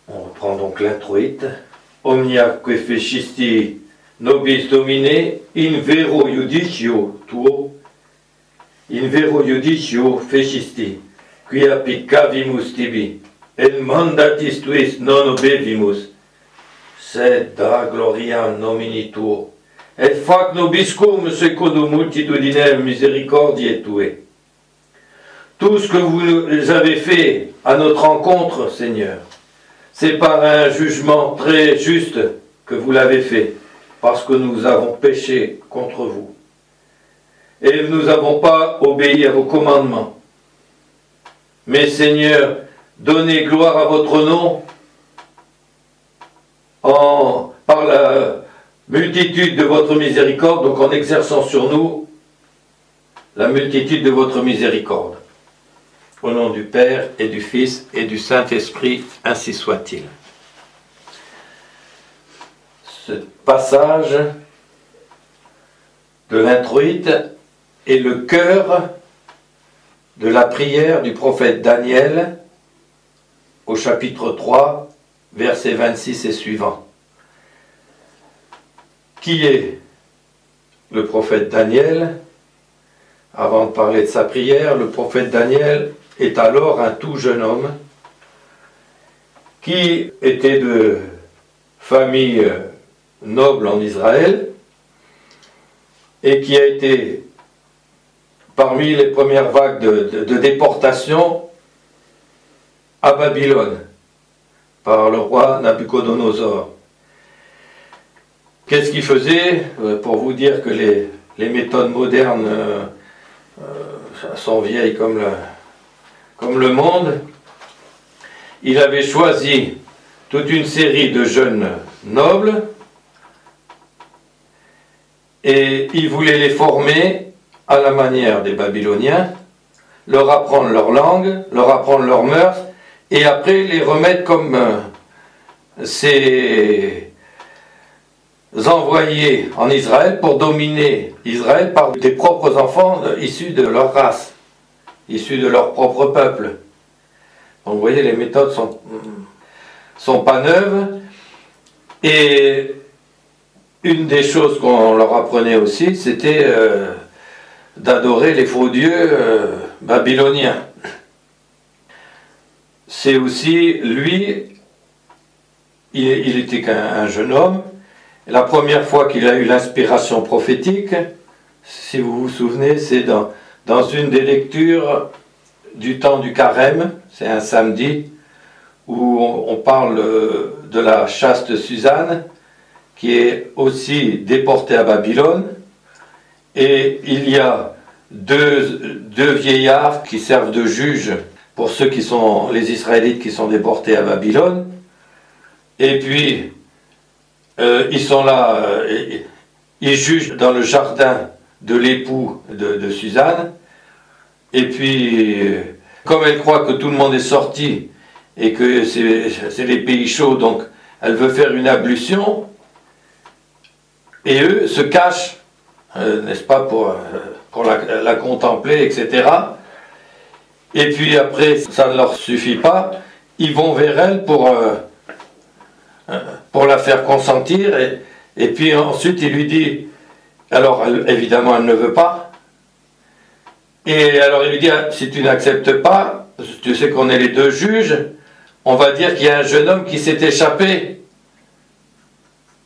On reprend donc l'introïte. Omnia que fecisti nobis domine, in vero iudicio tuo, in vero iudicio fecisti, quia piccavimus tibi, et mandatis tuis non obevimus, sed da gloria nomini tuo, et fac nobiscum secondo multitudinem misericordiae tuae. Tout ce que vous avez fait à notre rencontre, Seigneur, c'est par un jugement très juste que vous l'avez fait, parce que nous avons péché contre vous. Et nous n'avons pas obéi à vos commandements. Mais Seigneur, donnez gloire à votre nom par la multitude de votre miséricorde, donc en exerçant sur nous la multitude de votre miséricorde. Au nom du Père et du Fils et du Saint-Esprit, ainsi soit-il. Ce passage de l'introïte est le cœur de la prière du prophète Daniel au chapitre 3, versets 26 et suivants. Qui est le prophète Daniel? Avant de parler de sa prière, le prophète Daniel est alors un tout jeune homme qui était de famille noble en Israël et qui a été parmi les premières vagues de déportation à Babylone par le roi Nabuchodonosor. Qu'est-ce qu'il faisait? Pour vous dire que les méthodes modernes sont vieilles comme le monde, il avait choisi toute une série de jeunes nobles et il voulait les former à la manière des Babyloniens, leur apprendre leur langue, leur apprendre leurs mœurs, et après les remettre comme ses envoyés en Israël pour dominer Israël par des propres enfants issus de leur race, issus de leur propre peuple. Donc vous voyez, les méthodes sont pas neuves, et une des choses qu'on leur apprenait aussi, c'était d'adorer les faux dieux babyloniens. C'est aussi, lui, il était qu'un jeune homme. La première fois qu'il a eu l'inspiration prophétique, si vous vous souvenez, c'est dans une des lectures du temps du carême, c'est un samedi, où on parle de la chaste Suzanne, qui est aussi déportée à Babylone, et il y a deux vieillards qui servent de juges pour ceux qui sont les Israélites qui sont déportés à Babylone, et puis ils sont là, ils jugent dans le jardin de l'époux de Suzanne, et puis comme elle croit que tout le monde est sorti et que c'est les pays chauds, donc elle veut faire une ablution, et eux se cachent, n'est-ce pas, pour la contempler, etc. Et puis après, ça ne leur suffit pas, ils vont vers elle pour la faire consentir, et puis ensuite il lui dit, alors évidemment elle ne veut pas, et alors il lui dit, si tu n'acceptes pas, tu sais qu'on est les deux juges, on va dire qu'il y a un jeune homme qui s'est échappé.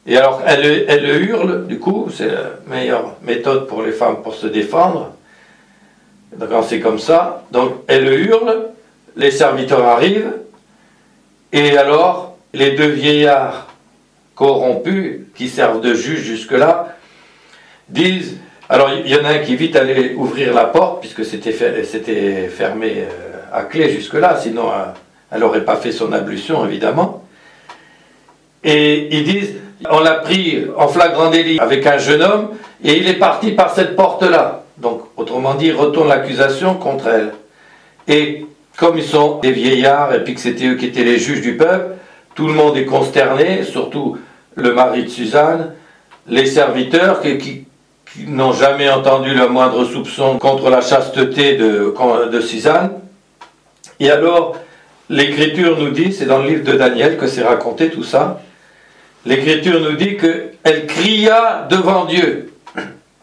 Et alors elle hurle, du coup, c'est la meilleure méthode pour les femmes pour se défendre, quand c'est comme ça, donc elle hurle, les serviteurs arrivent, et alors les deux vieillards corrompus, qui servent de juges jusque-là, disent, alors il y en a un qui vite allait ouvrir la porte, puisque c'était fermé à clé jusque-là, sinon elle n'aurait pas fait son ablution, évidemment. Et ils disent, on l'a pris en flagrant délit avec un jeune homme, et il est parti par cette porte-là. Donc, autrement dit, il retourne l'accusation contre elle. Et comme ils sont des vieillards, et puis que c'était eux qui étaient les juges du peuple, tout le monde est consterné, surtout le mari de Suzanne, les serviteurs qui n'ont jamais entendu le moindre soupçon contre la chasteté de Suzanne. Et alors, l'Écriture nous dit, c'est dans le livre de Daniel que c'est raconté tout ça, l'Écriture nous dit qu'elle cria devant Dieu.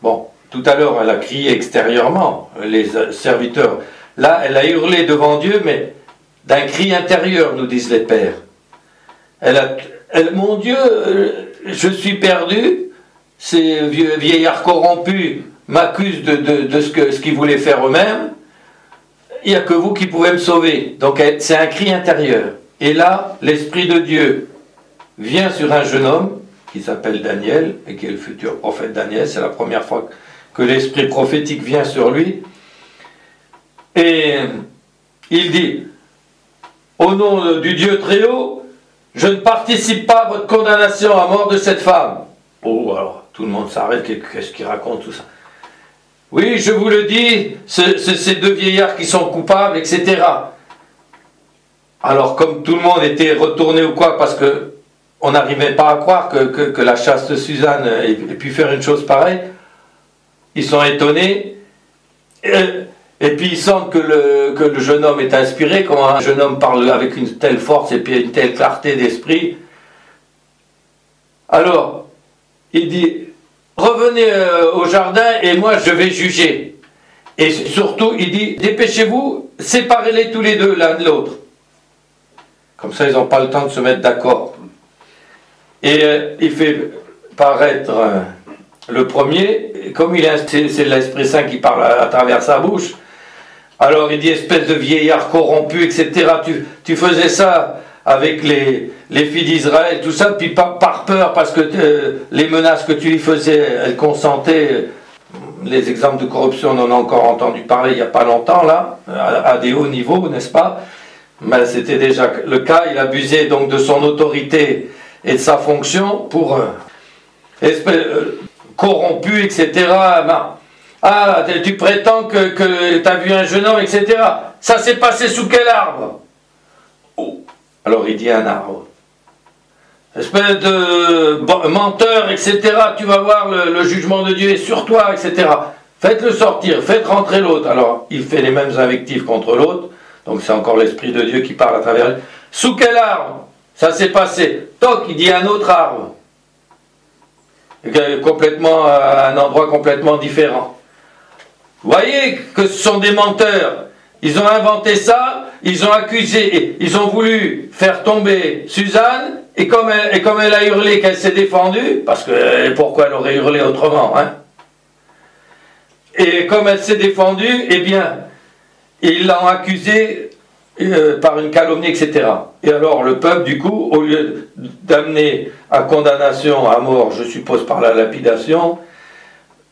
Bon, tout à l'heure elle a crié extérieurement, les serviteurs. Là, elle a hurlé devant Dieu, mais d'un cri intérieur, nous disent les pères. Mon Dieu, je suis perdu, ces vieillards corrompus m'accusent de ce qu'ils voulaient faire eux-mêmes, il n'y a que vous qui pouvez me sauver. Donc c'est un cri intérieur. Et là, l'Esprit de Dieu vient sur un jeune homme qui s'appelle Daniel, et qui est le futur prophète Daniel. C'est la première fois que l'Esprit prophétique vient sur lui. Et il dit, au nom du Dieu très haut, je ne participe pas à votre condamnation à mort de cette femme. Oh, alors, tout le monde s'arrête, qu'est-ce qu'il raconte tout ça? Oui, je vous le dis, c'est ces deux vieillards qui sont coupables, etc. Alors, comme tout le monde était retourné ou quoi, parce que on n'arrivait pas à croire que la chaste Suzanne ait pu faire une chose pareille, ils sont étonnés, et puis ils sentent que le jeune homme est inspiré, comment un jeune homme parle avec une telle force et puis une telle clarté d'esprit. Alors, il dit, revenez au jardin et moi je vais juger. Et surtout, il dit, dépêchez-vous, séparez-les tous les deux l'un de l'autre. Comme ça, ils n'ont pas le temps de se mettre d'accord. Et il fait paraître le premier, et comme c'est l'Esprit Saint qui parle à travers sa bouche, alors il dit, espèce de vieillard corrompu, etc. Tu faisais ça avec les filles d'Israël, tout ça, puis par peur, parce que les menaces que tu lui faisais, elles consentaient. Les exemples de corruption, on en a encore entendu parler il n'y a pas longtemps, là, à des hauts niveaux, n'est-ce pas? Mais c'était déjà le cas, il abusait donc de son autorité et de sa fonction pour corrompu, etc. Ah, tu prétends que tu as vu un jeune homme, etc. Ça s'est passé sous quel arbre? Oh. Alors il dit un arbre. Espèce de menteur, etc. Tu vas voir, le jugement de Dieu est sur toi, etc. Faites-le sortir, faites rentrer l'autre. Alors il fait les mêmes invectives contre l'autre. Donc c'est encore l'Esprit de Dieu qui parle à travers lui. Sous quel arbre ça s'est passé? Toc, il dit un autre arbre. Complètement, un endroit complètement différent. Vous voyez que ce sont des menteurs. Ils ont inventé ça, ils ont accusé, ils ont voulu faire tomber Suzanne, et comme elle a hurlé qu'elle s'est défendue, parce que pourquoi elle aurait hurlé autrement, hein? Et comme elle s'est défendue, eh bien, ils l'ont accusée par une calomnie, etc. Et alors le peuple, du coup, au lieu d'amener à condamnation à mort, je suppose par la lapidation,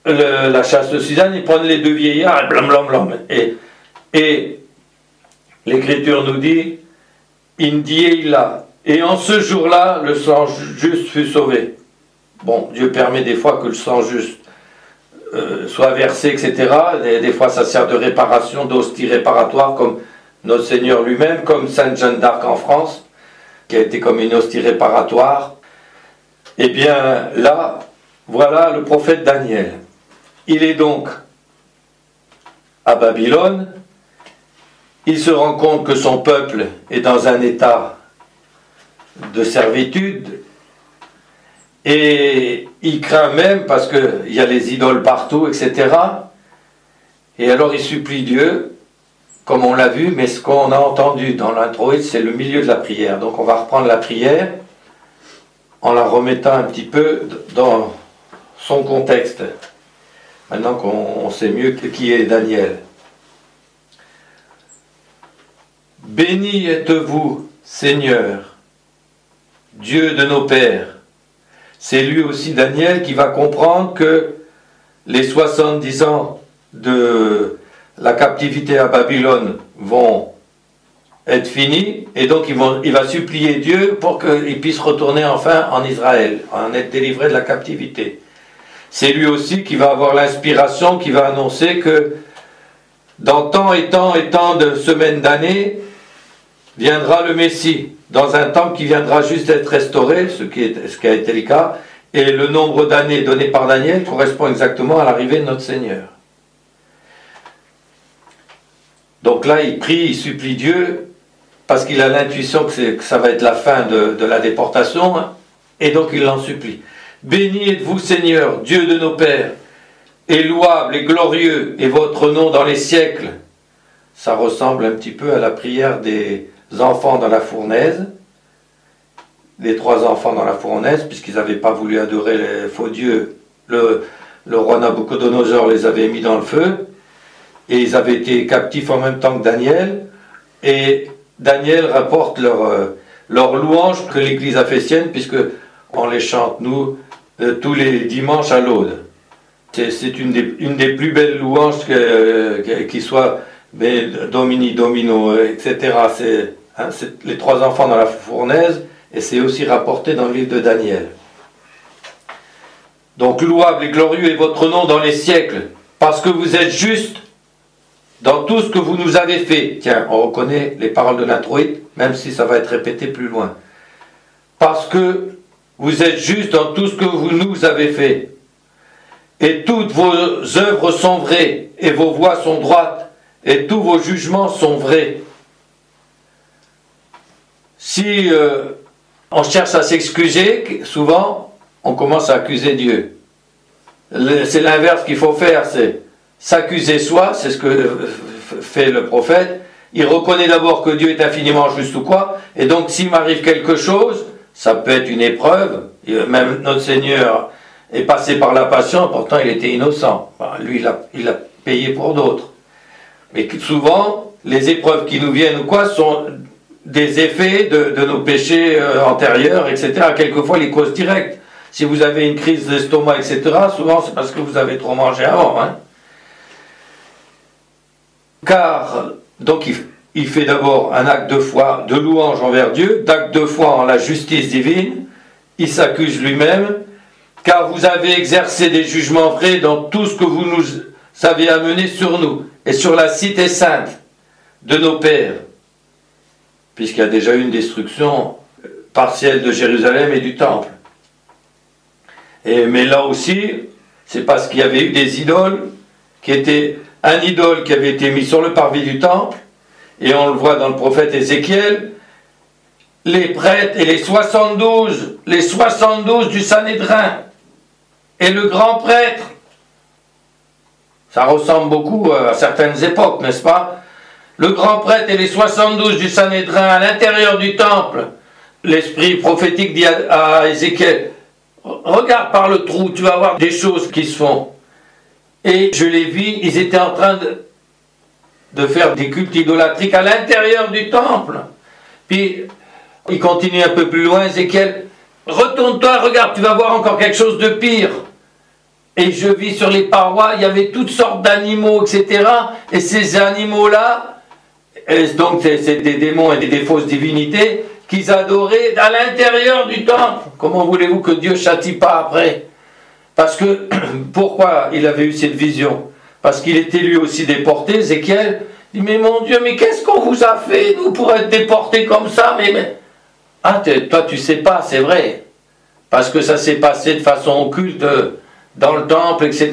la chasse de Suzanne, ils prennent les deux vieillards, et blam blam blam. Et l'Écriture nous dit, Indiéila. Et en ce jour-là, le sang juste fut sauvé. Bon, Dieu permet des fois que le sang juste soit versé, etc. Des fois, ça sert de réparation, d'hostie réparatoire, comme notre Seigneur lui-même, comme Sainte Jeanne d'Arc en France, qui a été comme une hostie réparatoire. Eh bien, là, voilà le prophète Daniel. Il est donc à Babylone. Il se rend compte que son peuple est dans un état de servitude, et il craint même parce qu'il y a les idoles partout, etc. Et alors il supplie Dieu, comme on l'a vu, mais ce qu'on a entendu dans l'intro, c'est le milieu de la prière. Donc on va reprendre la prière en la remettant un petit peu dans son contexte, maintenant qu'on sait mieux qui est Daniel. Béni êtes-vous, Seigneur, Dieu de nos pères. C'est lui aussi, Daniel, qui va comprendre que les 70 ans de la captivité à Babylone vont être finis, et donc il va supplier Dieu pour qu'il puisse retourner enfin en Israël, en être délivré de la captivité. C'est lui aussi qui va avoir l'inspiration, qui va annoncer que dans tant et tant et tant de semaines d'années, viendra le Messie, dans un temple qui viendra juste d'être restauré, ce qui a été le cas, et le nombre d'années donné par Daniel correspond exactement à l'arrivée de notre Seigneur. Donc là, il prie, il supplie Dieu, parce qu'il a l'intuition que ça va être la fin de la déportation, hein, et donc il l'en supplie. Béni êtes-vous Seigneur, Dieu de nos pères, et louable et glorieux est votre nom dans les siècles. Ça ressemble un petit peu à la prière des enfants dans la fournaise, les 3 enfants dans la fournaise, puisqu'ils n'avaient pas voulu adorer les faux dieux. Le roi Nabucodonosor les avait mis dans le feu, et ils avaient été captifs en même temps que Daniel, et Daniel rapporte leur louange que l'Église a fait sienne, puisque on les chante, nous, tous les dimanches à l'Aude. C'est une des plus belles louanges qui soit Domini, Domino, etc. C'est les 3 enfants dans la fournaise, et c'est aussi rapporté dans le livre de Daniel. Donc louable et glorieux est votre nom dans les siècles, parce que vous êtes juste dans tout ce que vous nous avez fait. Tiens, on reconnaît les paroles de l'introïte, même si ça va être répété plus loin. Parce que vous êtes juste dans tout ce que vous nous avez fait. Et toutes vos œuvres sont vraies, et vos voies sont droites, et tous vos jugements sont vrais. Si on cherche à s'excuser, souvent, on commence à accuser Dieu. C'est l'inverse qu'il faut faire, c'est s'accuser soi, c'est ce que fait le prophète. Il reconnaît d'abord que Dieu est infiniment juste ou quoi, et donc s'il m'arrive quelque chose, ça peut être une épreuve, même notre Seigneur est passé par la passion, pourtant il était innocent. Enfin, lui, il a payé pour d'autres. Mais souvent, les épreuves qui nous viennent ou quoi sont des effets de nos péchés antérieurs, etc. Quelquefois, les causes directes. Si vous avez une crise d'estomac, etc., souvent c'est parce que vous avez trop mangé avant. Hein. Car, donc il fait d'abord un acte de foi, de louange envers Dieu, d'acte de foi en la justice divine, il s'accuse lui-même, car vous avez exercé des jugements vrais dans tout ce que vous nous avez amené sur nous, et sur la cité sainte de nos pères, puisqu'il y a déjà eu une destruction partielle de Jérusalem et du temple. Mais là aussi, c'est parce qu'il y avait eu des idoles, un idole qui avait été mis sur le parvis du temple, et on le voit dans le prophète Ézéchiel, les prêtres et les 72 du Sanhédrin, et le grand prêtre. Ça ressemble beaucoup à certaines époques, n'est-ce pas? Le grand prêtre et les 72 du Sanhédrin à l'intérieur du temple. L'esprit prophétique dit à Ézéchiel, regarde par le trou, tu vas voir des choses qui se font. Et je les vis, ils étaient en train de faire des cultes idolâtriques à l'intérieur du temple. Puis, il continue un peu plus loin, Ézéchiel, retourne-toi, regarde, tu vas voir encore quelque chose de pire. Et je vis sur les parois, il y avait toutes sortes d'animaux, etc. Et ces animaux-là, donc c'est des démons et des fausses divinités, qu'ils adoraient à l'intérieur du temple. Comment voulez-vous que Dieu châtie pas après? Parce que, pourquoi il avait eu cette vision? Parce qu'il était lui aussi déporté, Ézéchiel. Il dit, mais mon Dieu, mais qu'est-ce qu'on vous a fait, nous, pour être déportés comme ça? Ah, toi, tu sais pas, c'est vrai. Parce que ça s'est passé de façon occulte dans le temple, etc.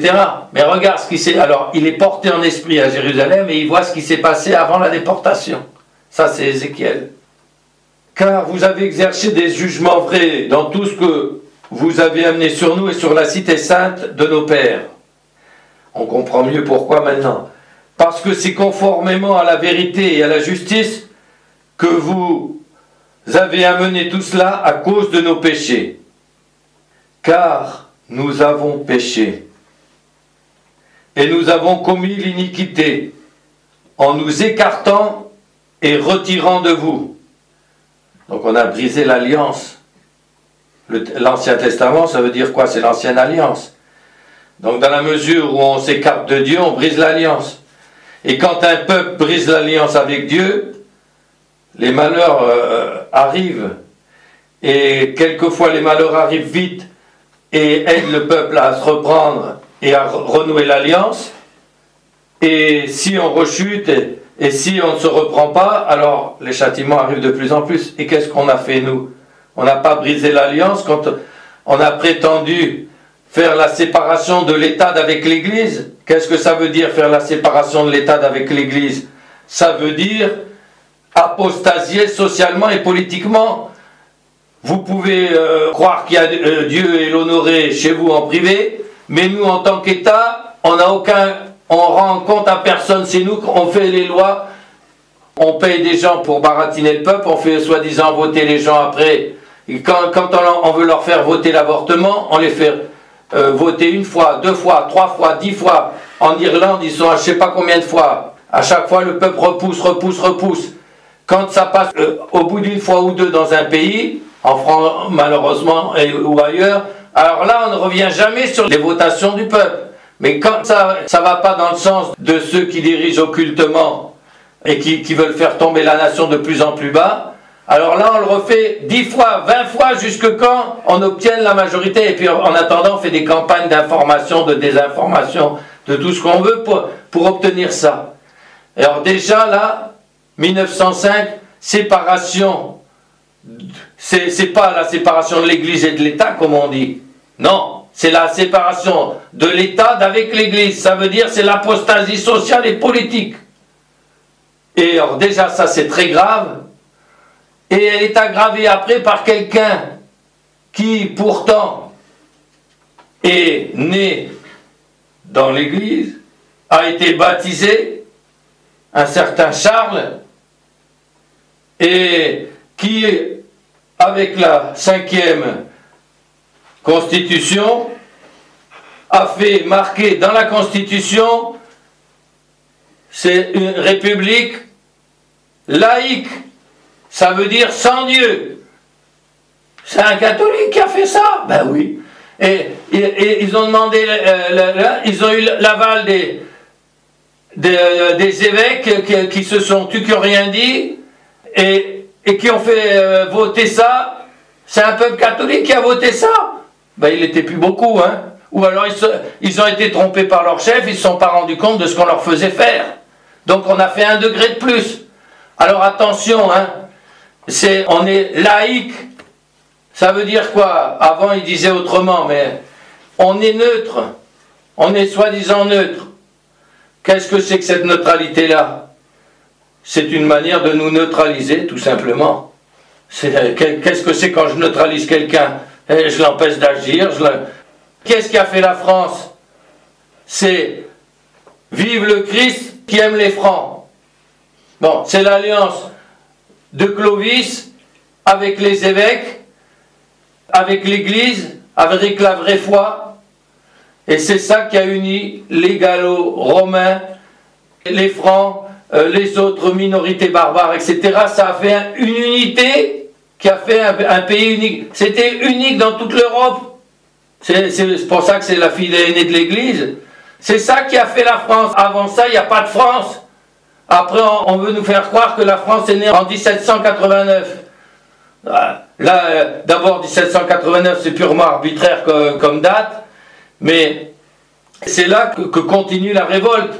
Mais regarde ce qui s'est... Alors, il est porté en esprit à Jérusalem et il voit ce qui s'est passé avant la déportation. Ça, c'est Ézéchiel. Car vous avez exercé des jugements vrais dans tout ce que vous avez amené sur nous et sur la cité sainte de nos pères. On comprend mieux pourquoi maintenant. Parce que c'est conformément à la vérité et à la justice que vous avez amené tout cela à cause de nos péchés. Car nous avons péché. Et nous avons commis l'iniquité en nous écartant et retirant de vous. Donc on a brisé l'alliance. L'Ancien Testament, ça veut dire quoi? C'est l'Ancienne Alliance. Donc dans la mesure où on s'écarte de Dieu, on brise l'alliance. Et quand un peuple brise l'alliance avec Dieu, les malheurs arrivent. Et quelquefois les malheurs arrivent vite et aident le peuple à se reprendre et à renouer l'alliance. Et si on rechute et si on ne se reprend pas, alors les châtiments arrivent de plus en plus. Et qu'est-ce qu'on a fait nous? On n'a pas brisé l'alliance quand on a prétendu faire la séparation de l'État avec l'Église. Qu'est-ce que ça veut dire faire la séparation de l'État avec l'Église? Ça veut dire apostasié socialement et politiquement. Vous pouvez croire qu'il y a Dieu et l'honorer chez vous en privé, mais nous en tant qu'État, on rend compte à personne, c'est nous qu'on fait les lois, on paye des gens pour baratiner le peuple, on fait soi-disant voter les gens après. Et quand on veut leur faire voter l'avortement, on les fait voter 1 fois, 2 fois, 3 fois, 10 fois. En Irlande, ils sont à je ne sais pas combien de fois. À chaque fois, le peuple repousse. Quand ça passe au bout d'1 fois ou 2 dans un pays, en France malheureusement ou ailleurs, alors là on ne revient jamais sur les votations du peuple. Mais quand ça ne va pas dans le sens de ceux qui dirigent occultement et qui veulent faire tomber la nation de plus en plus bas, alors là on le refait 10 fois, 20 fois, jusque quand on obtienne la majorité. Et puis en attendant on fait des campagnes d'information, de désinformation, de tout ce qu'on veut pour obtenir ça. Alors déjà là, 1905, séparation, c'est pas la séparation de l'Église et de l'État comme on dit, non, c'est la séparation de l'État d'avec l'Église, ça veut dire c'est l'apostasie sociale et politique. Et alors déjà ça c'est très grave, et elle est aggravée après par quelqu'un qui pourtant est né dans l'Église, a été baptisé, un certain Charles, et qui, avec la 5e Constitution, a fait marquer dans la Constitution, c'est une république laïque, ça veut dire sans Dieu. C'est un catholique qui a fait ça, ben oui. Et ils ont demandé, ils ont eu l'aval des évêques qui se sont tus, qui n'ont rien dit, et qui ont fait voter ça. C'est un peuple catholique qui a voté ça. Ben, il n'était plus beaucoup, hein. Ou alors ils ont été trompés par leur chef, ils ne se sont pas rendus compte de ce qu'on leur faisait faire. Donc on a fait 1 degré de plus. Alors attention, hein, on est laïque. Ça veut dire quoi? Avant ils disaient autrement, mais on est neutre. On est soi-disant neutre. Qu'est-ce que c'est que cette neutralité-là? C'est une manière de nous neutraliser, tout simplement. Qu'est-ce que c'est quand je neutralise quelqu'un? Je l'empêche d'agir. Qu'est-ce qu'a fait la France? C'est vive le Christ qui aime les Francs. Bon, c'est l'alliance de Clovis avec les évêques, avec l'Église, avec la vraie foi. Et c'est ça qui a uni les Gallo-Romains, les Francs, les autres minorités barbares, etc. Ça a fait une unité qui a fait un pays unique. C'était unique dans toute l'Europe. C'est pour ça que c'est la fille aînée de l'Église. C'est ça qui a fait la France. Avant ça, il n'y a pas de France. Après, on veut nous faire croire que la France est née en 1789. Là, d'abord, 1789, c'est purement arbitraire comme date. Mais c'est là que continue la révolte.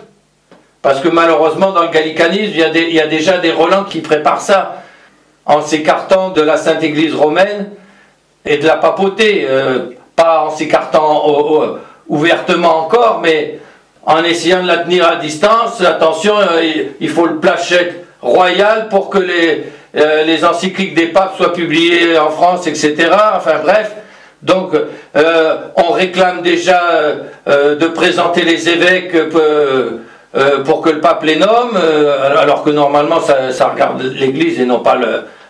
Parce que malheureusement, dans le gallicanisme, il y a déjà des relents qui préparent ça, en s'écartant de la Sainte Église romaine et de la papauté. Pas en s'écartant ouvertement encore, mais en essayant de la tenir à distance. Attention, il faut le placet royal pour que les encycliques des papes soient publiées en France, etc. Enfin bref. Donc, on réclame déjà de présenter les évêques pour que le pape les nomme, alors que normalement ça regarde l'Église et non pas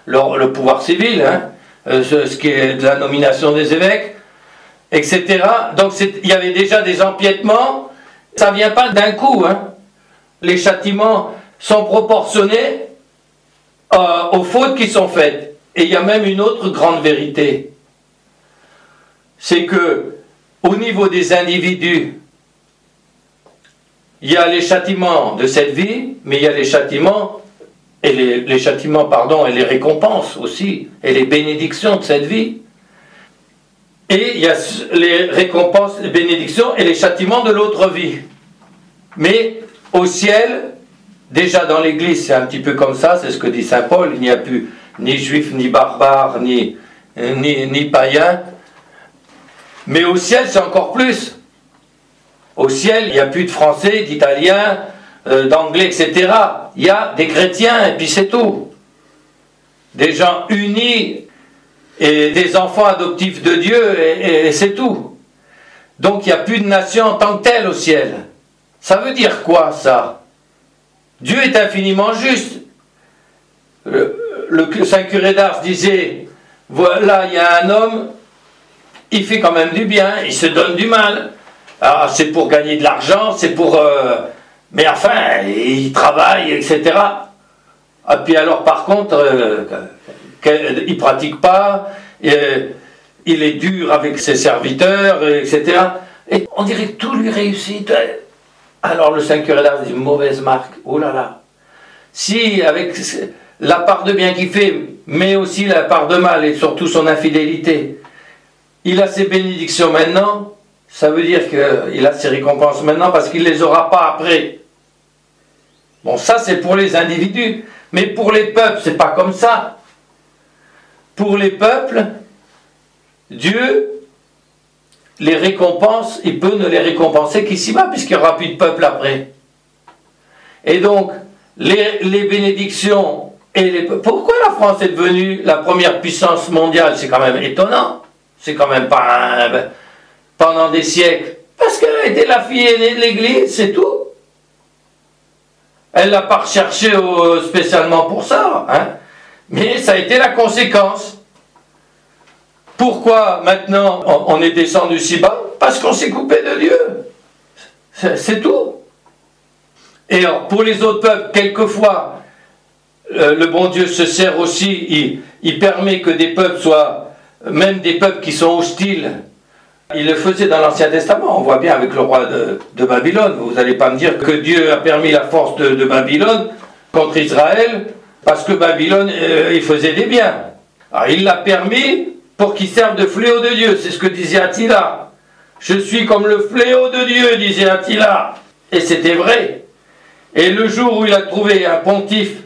le pouvoir civil, hein, ce qui est de la nomination des évêques, etc. Donc il y avait déjà des empiètements, ça ne vient pas d'un coup, hein. Les châtiments sont proportionnés aux fautes qui sont faites. Et il y a même une autre grande vérité, c'est que au niveau des individus, il y a les châtiments de cette vie, mais il y a les châtiments, et les châtiments, pardon, et les récompenses aussi, et les bénédictions de cette vie. Et il y a les récompenses, les bénédictions et les châtiments de l'autre vie. Mais au ciel, déjà dans l'Église, c'est un petit peu comme ça, c'est ce que dit saint Paul, il n'y a plus ni juifs, ni barbares, ni païens. Mais au ciel, c'est encore plus. Au ciel, il n'y a plus de Français, d'Italiens, d'Anglais, etc. Il y a des chrétiens, et puis c'est tout. des gens unis et des enfants adoptifs de Dieu, et c'est tout. Donc il n'y a plus de nation en tant que telle au ciel. Ça veut dire quoi ça? Dieu est infiniment juste. Le Saint Curé d'Ars disait, voilà, il y a un homme, il fait quand même du bien, il se donne du mal. Alors c'est pour gagner de l'argent, c'est pour... mais enfin, il travaille, etc. Et puis alors par contre, il ne pratique pas, il est dur avec ses serviteurs, etc. Et on dirait que tout lui réussit. Alors le Saint Curé d'Ars dit, mauvaise marque, oh là là. Si avec la part de bien qu'il fait, mais aussi la part de mal et surtout son infidélité, il a ses bénédictions maintenant, ça veut dire qu'il a ses récompenses maintenant parce qu'il ne les aura pas après. Bon, ça c'est pour les individus, mais pour les peuples, c'est pas comme ça. Pour les peuples, Dieu les récompense, il peut ne les récompenser qu'ici-bas, puisqu'il n'y aura plus de peuple après. Et donc, les bénédictions et les... Pourquoi la France est devenue la première puissance mondiale? C'est quand même étonnant. C'est quand même pas pendant des siècles. Parce qu'elle a été la fille aînée de l'Église, c'est tout. Elle ne l'a pas recherché spécialement pour ça, hein. Mais ça a été la conséquence. Pourquoi maintenant on est descendu si bas? Parce qu'on s'est coupé de Dieu. C'est tout. Et alors, pour les autres peuples, quelquefois, le bon Dieu se sert aussi, il permet que des peuples soient, même des peuples qui sont hostiles. Il le faisait dans l'Ancien Testament, on voit bien avec le roi de Babylone. Vous n'allez pas me dire que Dieu a permis la force de Babylone contre Israël, parce que Babylone, il faisait des biens. Alors il l'a permis pour qu'il serve de fléau de Dieu, c'est ce que disait Attila. Je suis comme le fléau de Dieu, disait Attila. Et c'était vrai. Et le jour où il a trouvé un pontife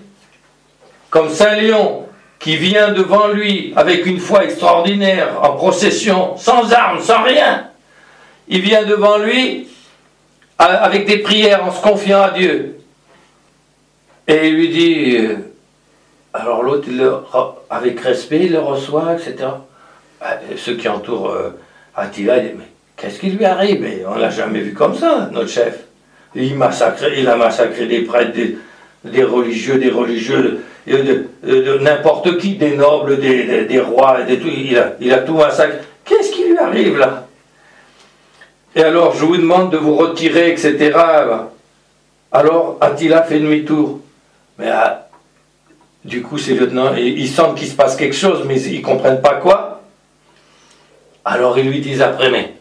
comme Saint Léon, qui vient devant lui avec une foi extraordinaire, en procession, sans armes, sans rien, il vient devant lui avec des prières en se confiant à Dieu. Et il lui dit, alors l'autre, avec respect, il le reçoit, etc. Ceux qui entourent Attila, ils disent, mais qu'est-ce qui lui arrive? On ne l'a jamais vu comme ça, notre chef. Il a massacré des prêtres, des religieux, de n'importe qui, des nobles, des rois, il a tout massacré. Qu'est-ce qui lui arrive là? Et alors je vous demande de vous retirer, etc. Alors Attila fait demi-tour. Mais du coup ces lieutenants, ils sentent qu'il se passe quelque chose, mais ils ne comprennent pas quoi. Alors ils lui disent après, mais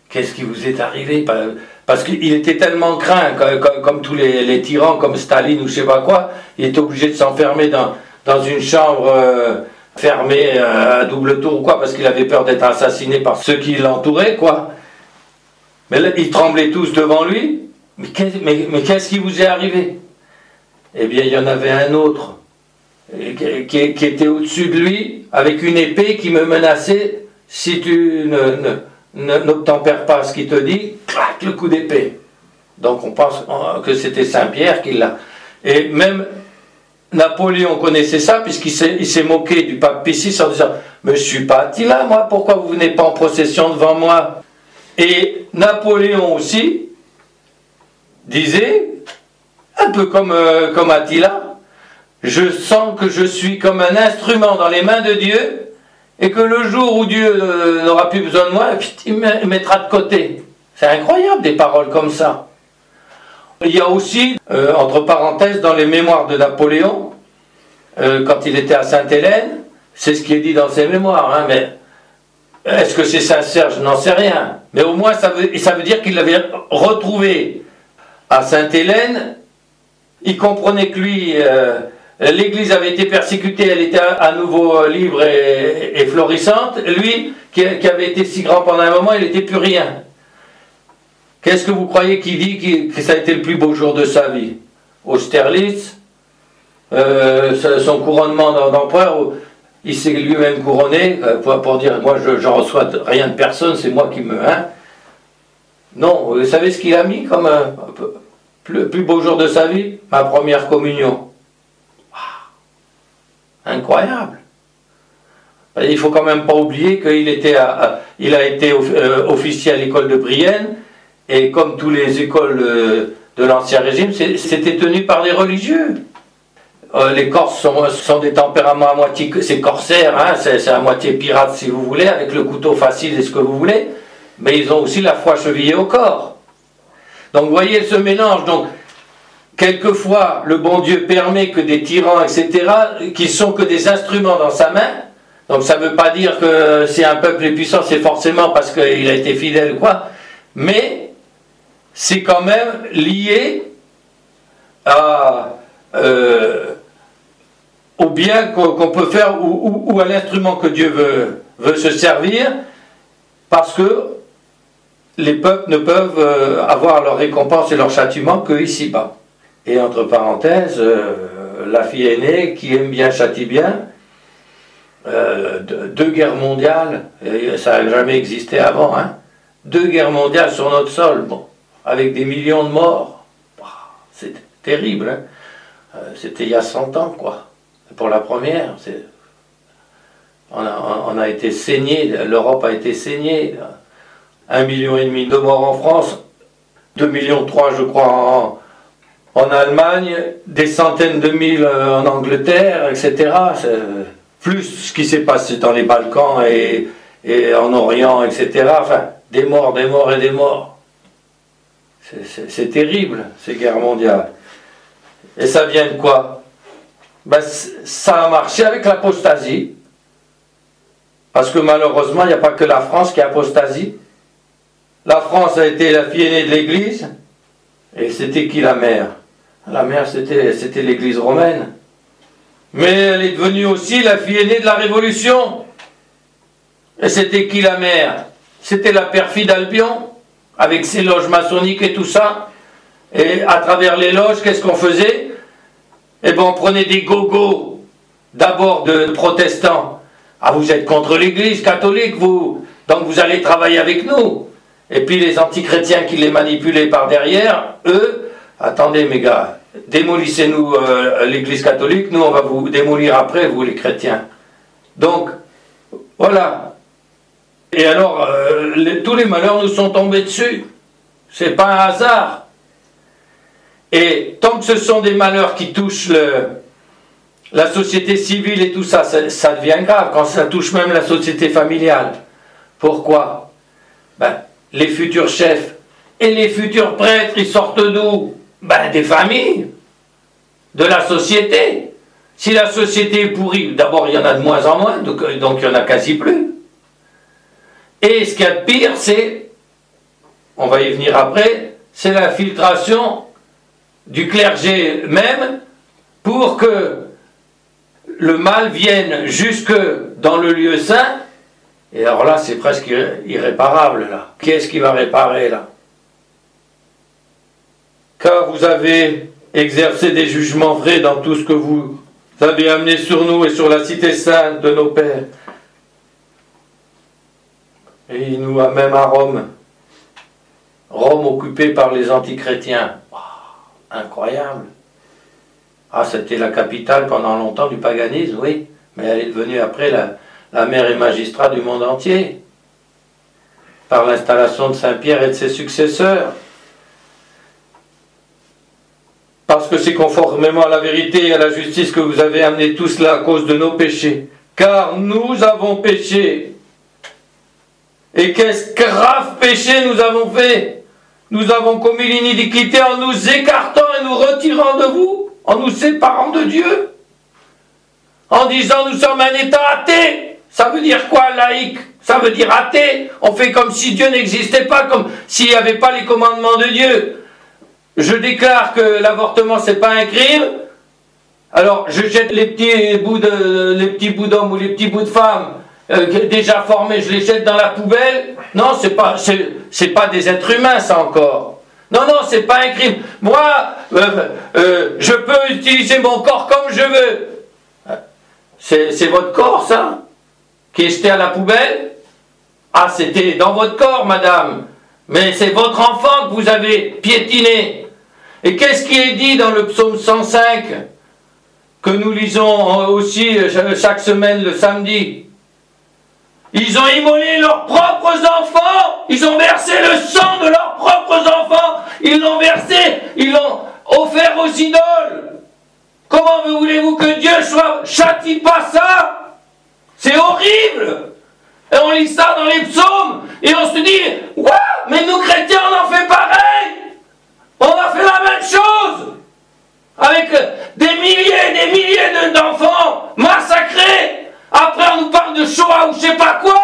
qu'est-ce qui vous est arrivé? Parce qu'il était tellement craint, comme tous les tyrans, comme Staline ou je sais pas quoi, il était obligé de s'enfermer dans une chambre fermée à double tour ou quoi, parce qu'il avait peur d'être assassiné par ceux qui l'entouraient, quoi. Mais là, ils tremblaient tous devant lui. Mais qu'est-ce qui vous est arrivé? Eh bien, il y en avait un autre qui était au-dessus de lui, avec une épée qui me menaçait. Si tu n'obtempères pas ce qu'il te dit, clac, le coup d'épée. Donc on pense que c'était Saint-Pierre qui l'a. Et même Napoléon connaissait ça, puisqu'il s'est moqué du pape Pie VI en disant « Mais je suis pas Attila, moi, pourquoi vous venez pas en procession devant moi ?» Et Napoléon aussi disait, un peu comme Attila, « Je sens que je suis comme un instrument dans les mains de Dieu, et que le jour où Dieu n'aura plus besoin de moi, il me mettra de côté. » C'est incroyable, des paroles comme ça. Il y a aussi, entre parenthèses, dans les mémoires de Napoléon, quand il était à Sainte-Hélène, c'est ce qui est dit dans ses mémoires, hein, mais est-ce que c'est sincère? Je n'en sais rien. Mais au moins, ça veut dire qu'il l'avait retrouvé à Sainte-Hélène. Il comprenait que lui... l'Église avait été persécutée, elle était à nouveau libre et florissante. Lui, qui avait été si grand pendant un moment, il n'était plus rien. Qu'est-ce que vous croyez qu'il dit que ça a été le plus beau jour de sa vie? Austerlitz, son couronnement d'empereur, il s'est lui-même couronné pour dire, moi je reçois rien de personne, c'est moi qui me... Hein. Non, vous savez ce qu'il a mis comme le plus beau jour de sa vie? Ma première communion. Incroyable. Il ne faut quand même pas oublier qu'il il a été officier à l'école de Brienne, et comme toutes les écoles de l'Ancien Régime, c'était tenu par des religieux. Les Corses sont des tempéraments à moitié, c'est corsaire, hein, c'est à moitié pirate si vous voulez, avec le couteau facile et ce que vous voulez, mais ils ont aussi la foi chevillée au corps. Donc vous voyez ce mélange. Donc quelquefois le bon Dieu permet que des tyrans, etc., qui sont que des instruments dans sa main, donc ça ne veut pas dire que si un peuple est puissant, c'est forcément parce qu'il a été fidèle ou quoi, mais c'est quand même lié au bien qu'on peut faire ou à l'instrument que Dieu veut se servir, parce que les peuples ne peuvent avoir leur récompense et leur châtiment que ici-bas. Et entre parenthèses, la fille aînée qui aime bien châtie bien, 2 guerres mondiales, et ça n'a jamais existé avant, hein, 2 guerres mondiales sur notre sol, bon, avec des millions de morts, c'est terrible, hein. C'était il y a 100 ans, quoi. Pour la première, on a été saigné, l'Europe a été saignée. 1,5 million de morts en France, 2,3 millions, je crois, en Allemagne, des centaines de mille en Angleterre, etc. Plus ce qui s'est passé dans les Balkans et en Orient, etc. Enfin, des morts et des morts. C'est terrible, ces guerres mondiales. Et ça vient de quoi? Ben, ça a marché avec l'apostasie. Parce que malheureusement, il n'y a pas que la France qui apostasie. La France a été la fille aînée de l'Église. Et c'était qui la mère? La mère, c'était l'Église romaine. Mais elle est devenue aussi la fille aînée de la Révolution. Et c'était qui la mère? C'était la perfide Albion, avec ses loges maçonniques et tout ça. Et à travers les loges, qu'est-ce qu'on faisait? Eh bien, on prenait des gogos, d'abord de protestants. Ah, vous êtes contre l'Église catholique, vous, donc vous allez travailler avec nous. Et puis les antichrétiens qui les manipulaient par derrière, eux, attendez mes gars, démolissez-nous l'Église catholique, nous on va vous démolir après, vous les chrétiens. Donc, voilà. Et alors, tous les malheurs nous sont tombés dessus. C'est pas un hasard. Et tant que ce sont des malheurs qui touchent la société civile et tout ça, ça devient grave, quand ça touche même la société familiale. Pourquoi? Ben, les futurs chefs et les futurs prêtres, ils sortent d'où? Ben, des familles, de la société. Si la société est pourrie, d'abord il y en a de moins en moins, donc il n'y en a quasi plus. Et ce qu'il y a de pire, c'est, on va y venir après, c'est l'infiltration du clergé même pour que le mal vienne jusque dans le lieu saint. Et alors là, c'est presque irréparable, là. Qu'est-ce qui va réparer, là? Car vous avez exercé des jugements vrais dans tout ce que vous avez amené sur nous et sur la cité sainte de nos pères. Et il nous a même à Rome. Rome occupée par les antichrétiens. Wow, incroyable. Ah, c'était la capitale pendant longtemps du paganisme, oui. Mais elle est devenue après la mère et magistrat du monde entier, par l'installation de Saint-Pierre et de ses successeurs. Parce que c'est conformément à la vérité et à la justice que vous avez amené tout cela à cause de nos péchés. Car nous avons péché. Et qu'est-ce grave péché nous avons fait? Nous avons commis l'iniquité en nous écartant et nous retirant de vous, en nous séparant de Dieu, en disant nous sommes un État athée. Ça veut dire quoi, laïque? Ça veut dire athée. On fait comme si Dieu n'existait pas, comme s'il n'y avait pas les commandements de Dieu. Je déclare que l'avortement, c'est pas un crime. Alors, je jette les petits bouts d'hommes ou les petits bouts de femmes déjà formés, je les jette dans la poubelle. Non, c'est pas des êtres humains, ça encore. Non, c'est pas un crime. Moi, je peux utiliser mon corps comme je veux. C'est votre corps, ça, qui est jeté à la poubelle? Ah, c'était dans votre corps, madame. Mais c'est votre enfant que vous avez piétiné. Et qu'est-ce qui est dit dans le psaume 105? que nous lisons aussi chaque semaine le samedi. Ils ont immolé leurs propres enfants, ils ont versé le sang de leurs propres enfants, ils l'ont versé, ils l'ont offert aux idoles. Comment voulez-vous que Dieu châtie pas ça? C'est horrible. Et on lit ça dans les psaumes, et on se dit, ouais, mais nous chrétiens on en fait pareil. On a fait la même chose. Avec des milliers d'enfants massacrés. Après on nous parle de Shoah ou je sais pas quoi.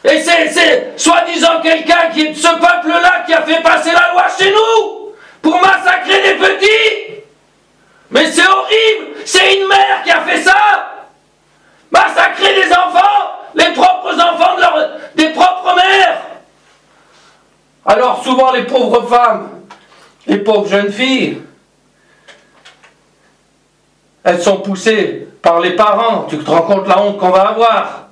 Et c'est soi-disant quelqu'un qui est de ce peuple-là qui a fait passer la loi chez nous pour massacrer des petits. Mais c'est horrible. C'est une mère qui a fait ça. Massacrer des enfants, les propres enfants des propres mères. Alors souvent les pauvres femmes, les pauvres jeunes filles, elles sont poussées par les parents. Tu te rends compte la honte qu'on va avoir.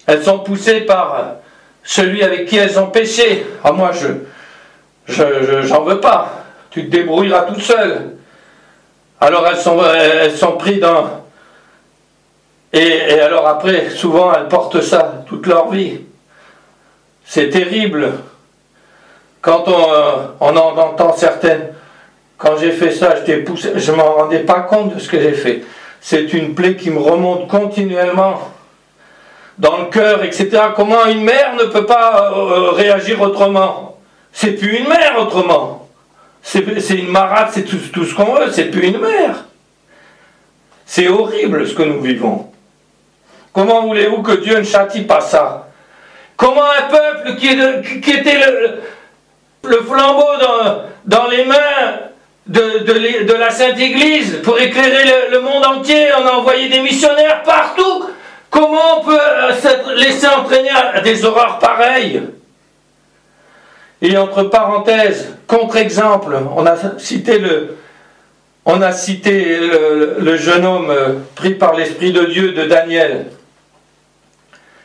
Elles sont poussées par celui avec qui elles ont péché. Ah moi j'en veux pas. Tu te débrouilleras toute seule. Alors elles sont prises dans... Et alors après, souvent elles portent ça toute leur vie. C'est terrible. Quand on en entend certaines... Quand j'ai fait ça, j'étais poussé, je ne m'en rendais pas compte de ce que j'ai fait. C'est une plaie qui me remonte continuellement dans le cœur, etc. Comment une mère ne peut pas réagir autrement? C'est plus une mère autrement. C'est une marâtre, c'est tout ce qu'on veut, c'est plus une mère. C'est horrible ce que nous vivons. Comment voulez-vous que Dieu ne châtie pas ça? Comment un peuple qui était le flambeau dans les mains de la Sainte Église pour éclairer le monde entier, on a envoyé des missionnaires partout. Comment on peut se laisser entraîner à des horreurs pareilles? Et entre parenthèses, contre-exemple, on a cité le jeune homme pris par l'Esprit de Dieu de Daniel.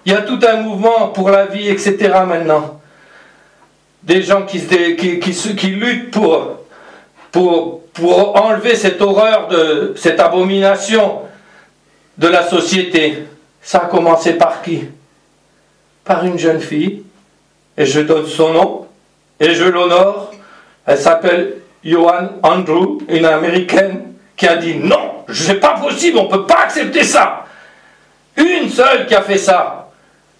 Il y a tout un mouvement pour la vie, etc. maintenant. Des gens qui luttent pour enlever cette horreur, cette abomination de la société. Ça a commencé par qui? Par une jeune fille, et je donne son nom, et je l'honore. Elle s'appelle Joanne Andrew, une américaine, qui a dit non, c'est pas possible, on ne peut pas accepter ça. Une seule qui a fait ça.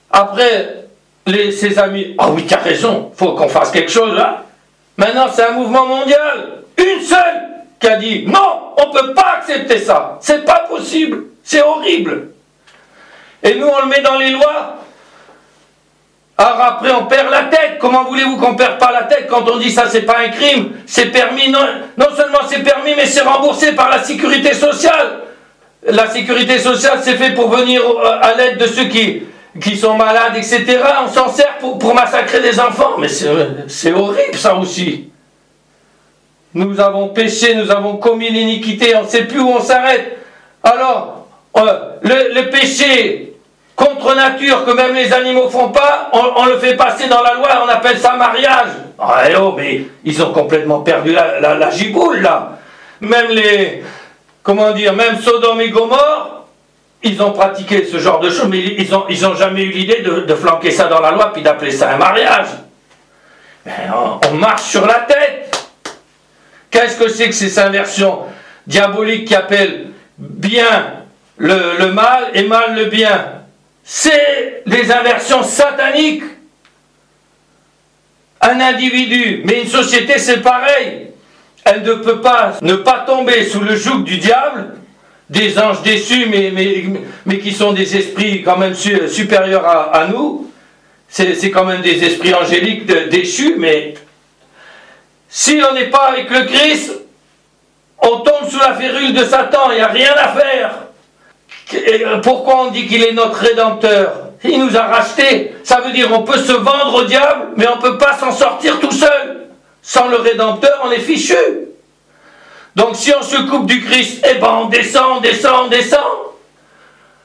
Après, ses amis, ah oui, tu as raison, il faut qu'on fasse quelque chose là. Maintenant, c'est un mouvement mondial. Une seule qui a dit non, on ne peut pas accepter ça. C'est pas possible, c'est horrible. Et nous, on le met dans les lois. Alors après, on perd la tête. Comment voulez-vous qu'on ne perde pas la tête quand on dit ça, c'est pas un crime? C'est permis, non seulement c'est permis, mais c'est remboursé par la sécurité sociale. La sécurité sociale, c'est fait pour venir à l'aide de ceux qui sont malades, etc. On s'en sert pour massacrer des enfants. Mais c'est horrible, ça aussi. Nous avons péché, nous avons commis l'iniquité, on ne sait plus où on s'arrête. Alors, le péché contre nature que même les animaux font pas, on le fait passer dans la loi, on appelle ça mariage. Ah mais ils ont complètement perdu la giboule là. Même même Sodome et Gomorrhe, ils ont pratiqué ce genre de choses, mais ils ont jamais eu l'idée de flanquer ça dans la loi puis d'appeler ça un mariage. On marche sur la tête. Qu'est-ce que c'est que ces inversions diaboliques qui appellent bien le mal et mal le bien? C'est des inversions sataniques. Un individu, mais une société c'est pareil. Elle ne peut pas ne pas tomber sous le joug du diable, des anges déçus mais qui sont des esprits quand même supérieurs à nous. C'est quand même des esprits angéliques déchus, mais si on n'est pas avec le Christ, on tombe sous la férule de Satan, il n'y a rien à faire. Et pourquoi on dit qu'il est notre Rédempteur? Il nous a rachetés. Ça veut dire qu'on peut se vendre au diable, mais on ne peut pas s'en sortir tout seul. Sans le Rédempteur, on est fichu. Donc si on se coupe du Christ, eh ben on descend.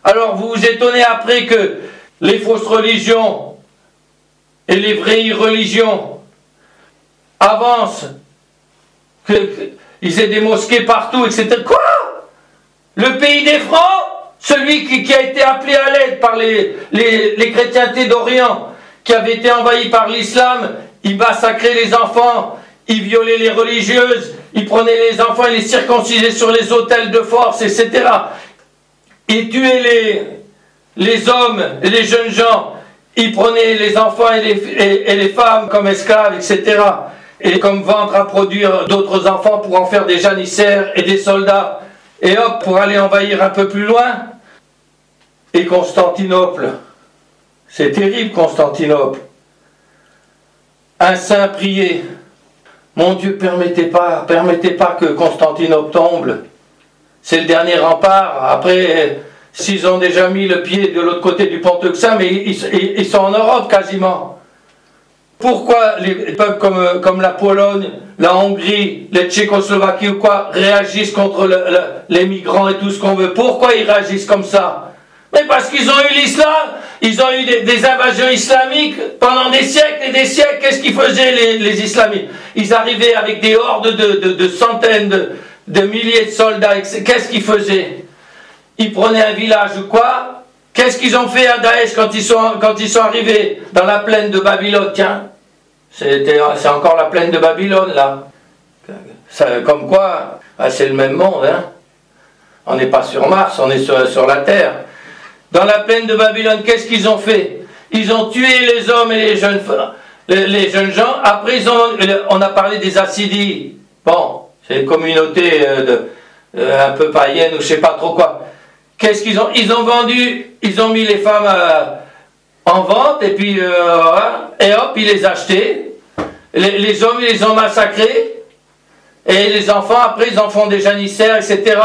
Alors vous vous étonnez après que les fausses religions et les vraies religions avancent, qu'ils aient des mosquées partout, etc. Quoi? Le pays des Francs, celui qui a été appelé à l'aide par les chrétientés d'Orient, qui avaient été envahis par l'islam, ils massacraient les enfants, ils violaient les religieuses, ils prenaient les enfants et les circoncisaient sur les autels de force, etc. Ils tuaient les hommes et les jeunes gens, ils prenaient les enfants et les femmes comme esclaves, etc. Et comme ventre à produire d'autres enfants pour en faire des janissaires et des soldats. Et hop, pour aller envahir un peu plus loin. Et Constantinople. C'est terrible, Constantinople. Un saint priait. Mon Dieu, permettez pas que Constantinople tombe. C'est le dernier rempart. Après, s'ils ont déjà mis le pied de l'autre côté du pont Euxin, mais ils sont en Europe quasiment. Pourquoi les peuples comme la Pologne, la Hongrie, les Tchécoslovaquie ou quoi réagissent contre les migrants et tout ce qu'on veut? Pourquoi ils réagissent comme ça? Mais parce qu'ils ont eu l'islam, ils ont eu des invasions islamiques pendant des siècles et des siècles. Qu'est-ce qu'ils faisaient les islamiques? Ils arrivaient avec des hordes de centaines de milliers de soldats. Qu'est-ce qu'ils faisaient? Ils prenaient un village ou quoi? Qu'est-ce qu'ils ont fait à Daesh quand ils sont arrivés dans la plaine de Babylone? Tiens, c'est encore la plaine de Babylone là. Comme quoi, c'est le même monde. Hein? On n'est pas sur Mars, on est sur la Terre. Dans la plaine de Babylone, qu'est-ce qu'ils ont fait? Ils ont tué les hommes et les jeunes gens. Après, on a parlé des Assidis. Bon, c'est une communauté un peu païenne ou je sais pas trop quoi. Qu'est-ce qu'ils ont? Ils ont vendu, ils ont mis les femmes en vente et puis et hop, ils les achetaient. Les hommes, ils les ont massacrés. Et les enfants, après, ils en font des janissaires, etc.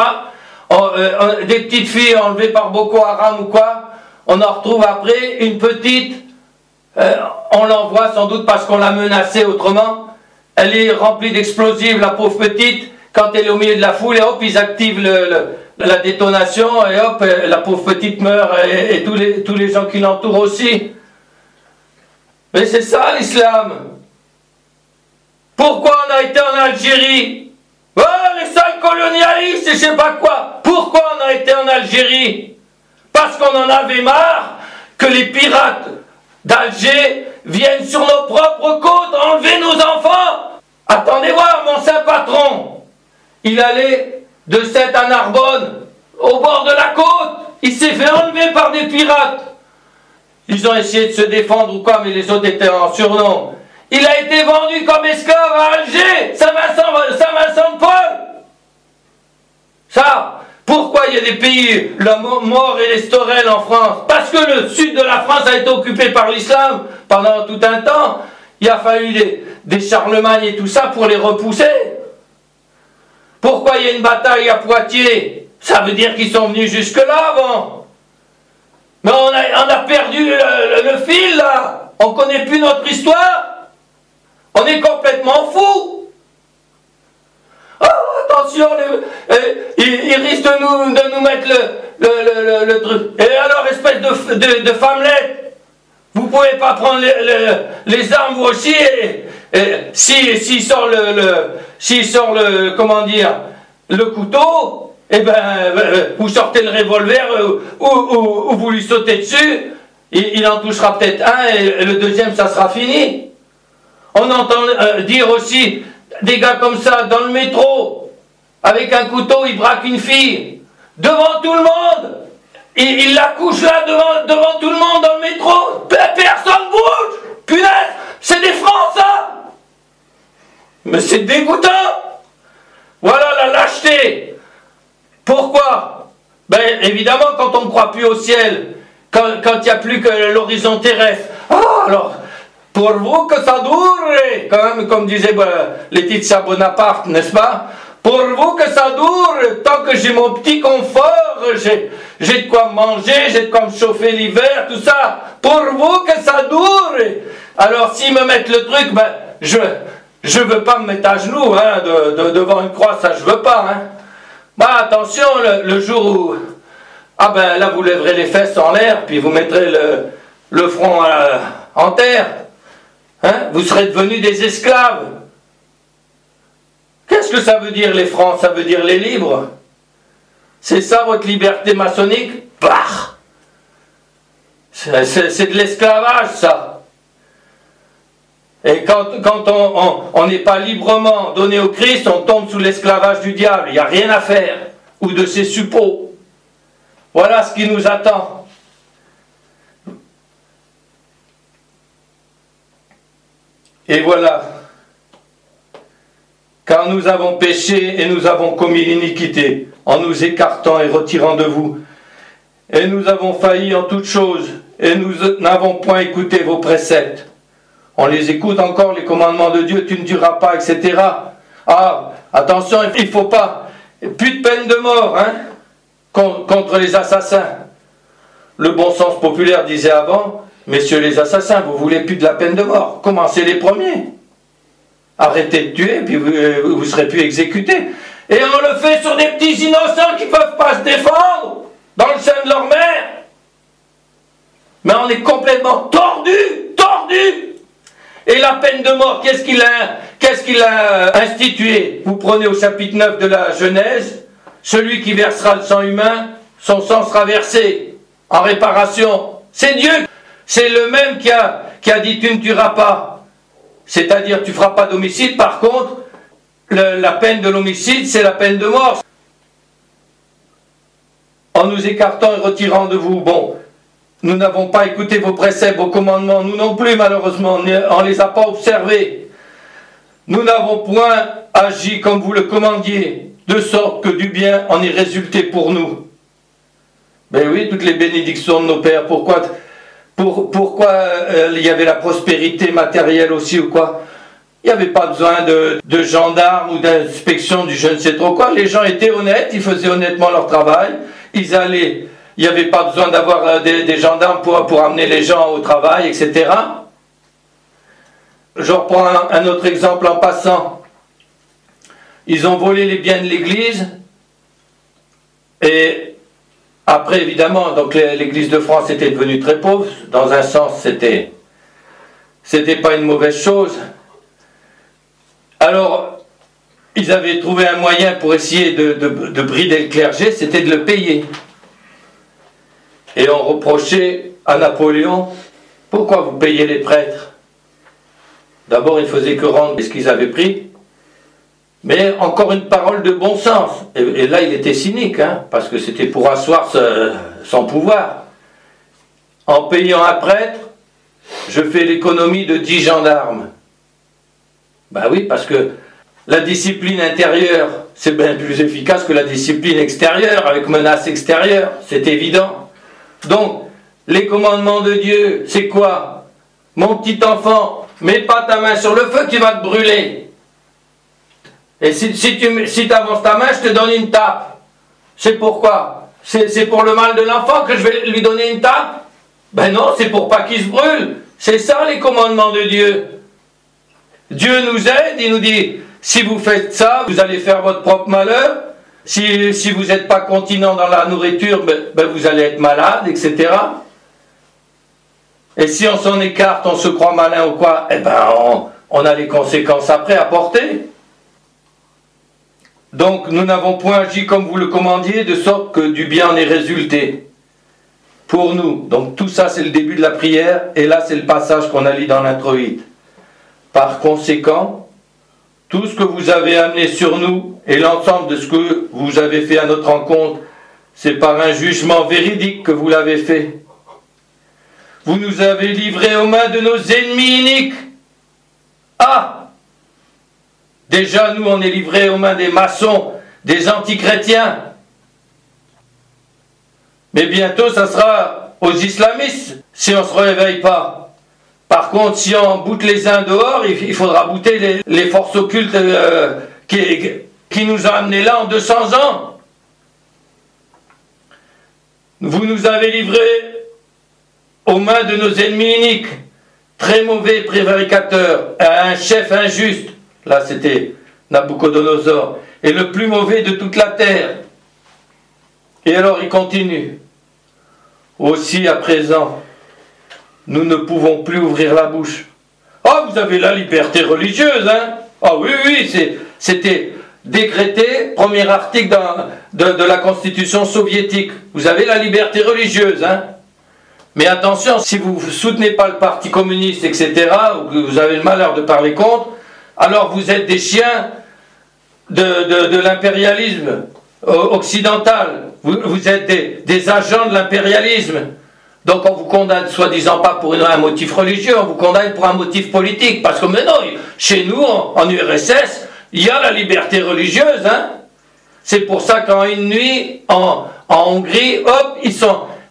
Des petites filles enlevées par Boko Haram ou quoi, on en retrouve après une petite, on l'envoie sans doute parce qu'on l'a menacée autrement, elle est remplie d'explosifs, la pauvre petite, quand elle est au milieu de la foule, et hop, ils activent la détonation, et hop, la pauvre petite meurt, et tous les gens qui l'entourent aussi. Mais c'est ça l'islam. Pourquoi on a été en Algérie? Oh, les sales colonialistes et je sais pas quoi. Pourquoi on a été en Algérie? Parce qu'on en avait marre que les pirates d'Alger viennent sur nos propres côtes enlever nos enfants. Attendez voir, mon saint patron. Il allait de Sète à Narbonne, au bord de la côte. Il s'est fait enlever par des pirates. Ils ont essayé de se défendre ou quoi, mais les autres étaient en surnom. Il a été vendu comme esclave à Alger, Saint-Vincent de Paul. Ça, pourquoi il y a des pays, la mort et l'Estorel en France? Parce que le sud de la France a été occupé par l'islam pendant tout un temps. Il a fallu des Charlemagne et tout ça pour les repousser. Pourquoi il y a une bataille à Poitiers? Ça veut dire qu'ils sont venus jusque-là avant. Mais on a perdu le fil là. On ne connaît plus notre histoire. On est complètement fou. Oh, attention, ils risquent de nous mettre le truc. Et alors, espèce de femmelette, vous ne pouvez pas prendre les armes vous aussi. S'il sort comment dire, le couteau, eh ben, vous sortez le revolver ou vous lui sautez dessus. Il en touchera peut-être un et le deuxième, ça sera fini. On entend dire aussi des gars comme ça dans le métro, avec un couteau, ils braquent une fille, devant tout le monde. Il la couche là devant tout le monde dans le métro. Personne bouge. Punaise, c'est des Francs ça. Mais c'est dégoûtant. Voilà la lâcheté. Pourquoi? Ben évidemment quand on ne croit plus au ciel, quand il n'y a plus que l'horizon terrestre. Ah, alors... Pourvu que ça dure, quand même, comme disait Laetitia Bonaparte, n'est-ce pas? Pourvu que ça dure, tant que j'ai mon petit confort, j'ai de quoi manger, j'ai de quoi me chauffer l'hiver, tout ça. Pourvu que ça dure. Alors s'ils me mettent le truc, ben je veux pas me mettre à genoux, hein, devant une croix, ça je veux pas, hein. Bah attention, le jour où ah ben là vous lèverez les fesses en l'air, puis vous mettrez le front en terre. Hein? Vous serez devenus des esclaves. Qu'est-ce que ça veut dire les francs? Ça veut dire les libres. C'est ça votre liberté maçonnique? Bah, c'est de l'esclavage, ça. Et quand on n'est pas librement donné au Christ, on tombe sous l'esclavage du diable. Il n'y a rien à faire. Ou de ses suppôts. Voilà ce qui nous attend. Et voilà. Car nous avons péché et nous avons commis l'iniquité, en nous écartant et retirant de vous. Et nous avons failli en toutes choses, et nous n'avons point écouté vos préceptes. On les écoute encore, les commandements de Dieu, tu ne tueras pas, etc. Ah, attention, il ne faut pas, plus de peine de mort, hein, contre les assassins. Le bon sens populaire disait avant, messieurs les assassins, vous voulez plus de la peine de mort, commencez les premiers. Arrêtez de tuer, puis vous serez plus exécutés. Et on le fait sur des petits innocents qui ne peuvent pas se défendre dans le sein de leur mère. Mais on est complètement tordu. Et la peine de mort, qu'est-ce qu'il a institué? Vous prenez au chapitre 9 de la Genèse, celui qui versera le sang humain, son sang sera versé en réparation. C'est Dieu, c'est le même qui a dit tu ne tueras pas. C'est-à-dire tu ne feras pas d'homicide. Par contre, la peine de l'homicide, c'est la peine de mort. En nous écartant et retirant de vous, bon, nous n'avons pas écouté vos préceptes, vos commandements, nous non plus malheureusement, on ne les a pas observés. Nous n'avons point agi comme vous le commandiez, de sorte que du bien en est résulté pour nous. Ben oui, toutes les bénédictions de nos pères, pourquoi il y avait la prospérité matérielle aussi ou quoi? Il n'y avait pas besoin de gendarmes ou d'inspection du je ne sais trop quoi. Les gens étaient honnêtes, ils faisaient honnêtement leur travail, ils allaient, il n'y avait pas besoin d'avoir des gendarmes pour amener les gens au travail, etc. Je reprends un autre exemple en passant. Ils ont volé les biens de l'église et après, évidemment, donc l'Église de France était devenue très pauvre. Dans un sens, c'était pas une mauvaise chose. Alors, ils avaient trouvé un moyen pour essayer de brider le clergé, c'était de le payer. Et on reprochait à Napoléon, pourquoi vous payez les prêtres? D'abord, ils faisaient que rendre ce qu'ils avaient pris. Mais encore une parole de bon sens. Et là, il était cynique, hein, parce que c'était pour asseoir son pouvoir. En payant un prêtre, je fais l'économie de 10 gendarmes. Ben oui, parce que la discipline intérieure, c'est bien plus efficace que la discipline extérieure, avec menace extérieure, c'est évident. Donc, les commandements de Dieu, c'est quoi? Mon petit enfant, mets pas ta main sur le feu, tu vas te brûler. Et si tu avances ta main, je te donne une tape. C'est pourquoi? C'est pour le mal de l'enfant que je vais lui donner une tape? Ben non, c'est pour pas qu'il se brûle. C'est ça les commandements de Dieu. Dieu nous aide, il nous dit, si vous faites ça, vous allez faire votre propre malheur. Si vous n'êtes pas continent dans la nourriture, ben vous allez être malade, etc. Et si on s'en écarte, on se croit malin ou quoi, eh ben on a les conséquences après à porter. Donc nous n'avons point agi comme vous le commandiez, de sorte que du bien en est résulté pour nous. Donc tout ça c'est le début de la prière, et là c'est le passage qu'on a lu dans l'introïde. Par conséquent, tout ce que vous avez amené sur nous et l'ensemble de ce que vous avez fait à notre rencontre, c'est par un jugement véridique que vous l'avez fait. Vous nous avez livrés aux mains de nos ennemis iniques. Ah! Déjà, nous, on est livrés aux mains des maçons, des antichrétiens. Mais bientôt, ça sera aux islamistes, si on ne se réveille pas. Par contre, si on boute les uns dehors, il faudra bouter les forces occultes qui nous ont amenés là en 200 ans. Vous nous avez livrés aux mains de nos ennemis iniques, très mauvais prévaricateurs, à un chef injuste. Là, c'était Nabucodonosor, et le plus mauvais de toute la terre. Et alors, il continue. Aussi, à présent, nous ne pouvons plus ouvrir la bouche. Ah, vous avez la liberté religieuse, hein? Ah oui, c'était... décrété, premier article de la Constitution soviétique. Vous avez la liberté religieuse, hein. Mais attention, si vous ne soutenez pas le Parti communiste, etc., ou que vous avez le malheur de parler contre, alors vous êtes des chiens de l'impérialisme occidental. Vous êtes des agents de l'impérialisme. Donc on vous condamne soi-disant pas pour un motif religieux, on vous condamne pour un motif politique. Parce que maintenant, chez nous, en URSS, il y a la liberté religieuse. Hein. C'est pour ça qu'en une nuit, en Hongrie, hop,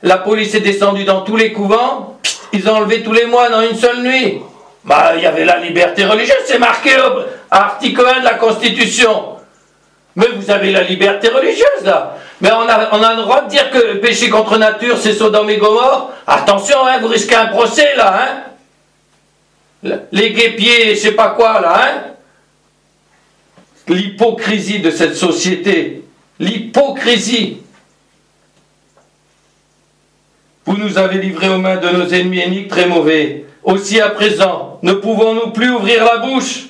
la police est descendue dans tous les couvents, ils ont enlevé tous les moines en une seule nuit. Bah, il y avait la liberté religieuse, c'est marqué à article 1 de la Constitution. Mais vous avez la liberté religieuse, là. Mais on a le droit de dire que le péché contre nature, c'est Sodome et Gomorrhe. Attention, hein, vous risquez un procès, là, hein. Les guépiers, je sais pas quoi, là, hein. L'hypocrisie de cette société. L'hypocrisie. Vous nous avez livrés aux mains de nos ennemis iniques très mauvais. Aussi à présent, ne pouvons-nous plus ouvrir la bouche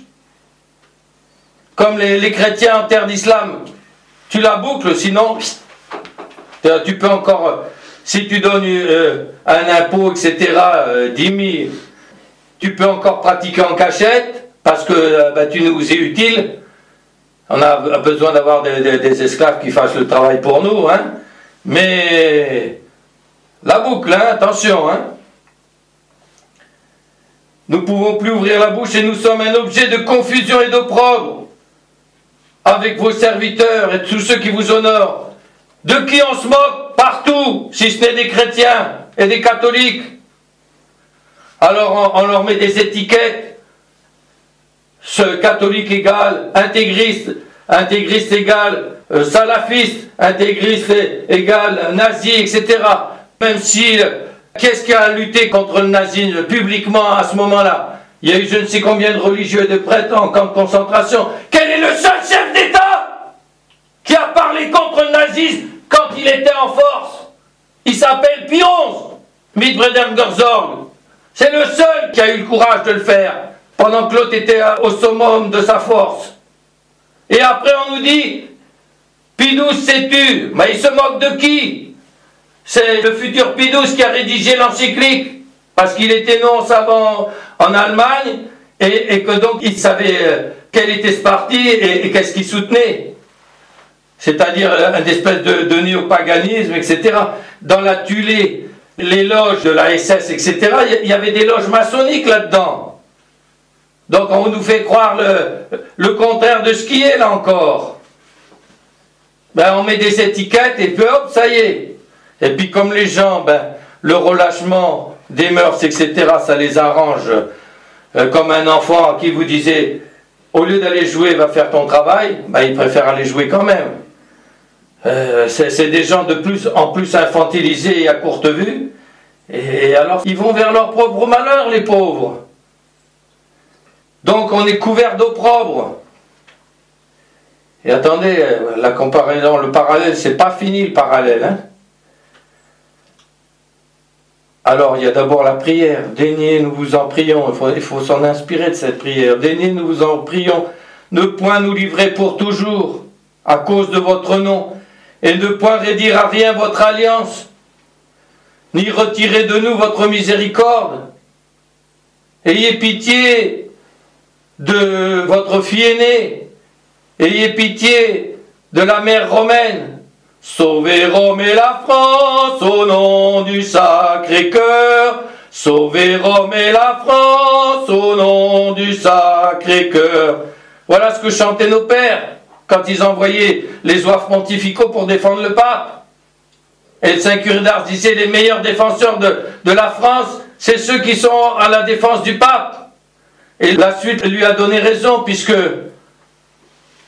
comme les chrétiens en terre d'islam. Tu la boucles, sinon, tu peux encore, si tu donnes un impôt, etc., 10 000, tu peux encore pratiquer en cachette, parce que tu nous es utile. On a besoin d'avoir des esclaves qui fassent le travail pour nous, hein. Mais la boucle, hein, attention, hein. Nous ne pouvons plus ouvrir la bouche et nous sommes un objet de confusion et d'opprobre avec vos serviteurs et tous ceux qui vous honorent, de qui on se moque partout, si ce n'est des chrétiens et des catholiques. Alors on leur met des étiquettes, ce catholique égal, intégriste égal, salafiste, intégriste égal, nazi, etc. Même si, qu'est-ce qui a lutté contre le nazisme publiquement à ce moment-là? Il y a eu je ne sais combien de religieux et de prêtres en camp de concentration. Quel est le seul chef d'État qui a parlé contre le nazisme quand il était en force? Il s'appelle Pie XI, Mitbreder-Herzog. C'est le seul qui a eu le courage de le faire, pendant que l'autre était au summum de sa force. Et après on nous dit, Pie XII s'est tu. Mais il se moque de qui? C'est le futur Pie XII qui a rédigé l'encyclique. Parce qu'il était non savant en Allemagne, et que donc il savait quel était ce parti et qu'est-ce qu'il soutenait. C'est-à-dire une espèce de néopaganisme, etc. Dans la Tulée, les loges de la SS, etc., il y avait des loges maçonniques là-dedans. Donc on nous fait croire le contraire de ce qui est là encore. On met des étiquettes et puis hop, ça y est. Et puis comme les gens, le relâchement des mœurs, etc., ça les arrange, comme un enfant à qui vous disiez, au lieu d'aller jouer, va faire ton travail, ils préfèrent aller jouer quand même. C'est des gens de plus en plus infantilisés et à courte vue, et alors ils vont vers leur propre malheur, les pauvres. Donc on est couvert d'opprobre. Et attendez, la comparaison, le parallèle, c'est pas fini le parallèle, hein. Alors, il y a d'abord la prière. Daignez, nous vous en prions. Il faut s'en inspirer de cette prière. Daignez, nous vous en prions. Ne point nous livrer pour toujours, à cause de votre nom, et ne point rédire à rien votre alliance, ni retirer de nous votre miséricorde. Ayez pitié de votre fille aînée. Ayez pitié de la mère romaine. Sauvez Rome et la France au nom du Sacré-Cœur. Sauvez Rome et la France au nom du Sacré-Cœur. Voilà ce que chantaient nos pères quand ils envoyaient les oies pontificaux pour défendre le pape. Et le Saint-Curé d'Ars disait les meilleurs défenseurs de la France, c'est ceux qui sont à la défense du pape. Et la suite lui a donné raison, puisque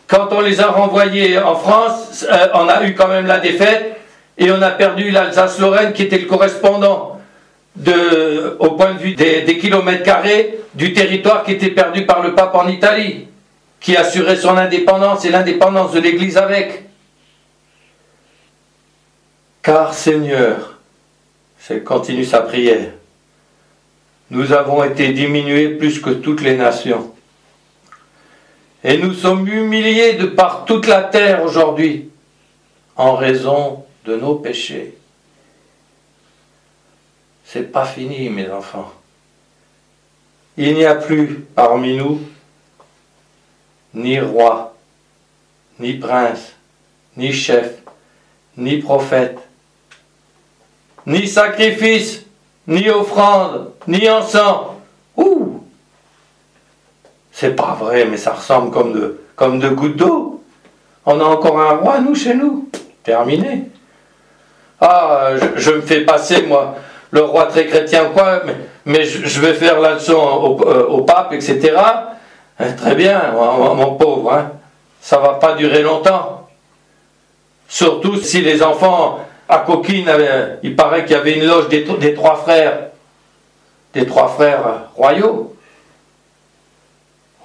quand on les a renvoyés en France, on a eu quand même la défaite et on a perdu l'Alsace-Lorraine qui était le correspondant au point de vue des kilomètres carrés du territoire qui était perdu par le pape en Italie, qui assurait son indépendance et l'indépendance de l'Église avec. Car Seigneur, continue sa prière, nous avons été diminués plus que toutes les nations. Et nous sommes humiliés de par toute la terre aujourd'hui, en raison de nos péchés. C'est pas fini, mes enfants. Il n'y a plus parmi nous ni roi, ni prince, ni chef, ni prophète, ni sacrifice, ni offrande, ni encens. Ouh! C'est pas vrai, mais ça ressemble comme de gouttes d'eau. On a encore un roi, nous, chez nous. Terminé. Ah, je me fais passer, moi, le roi très chrétien, quoi, mais je vais faire la leçon au pape, etc. Très bien, mon pauvre, hein. Ça va pas durer longtemps. Surtout si les enfants à Coquine, il paraît qu'il y avait une loge des trois frères royaux.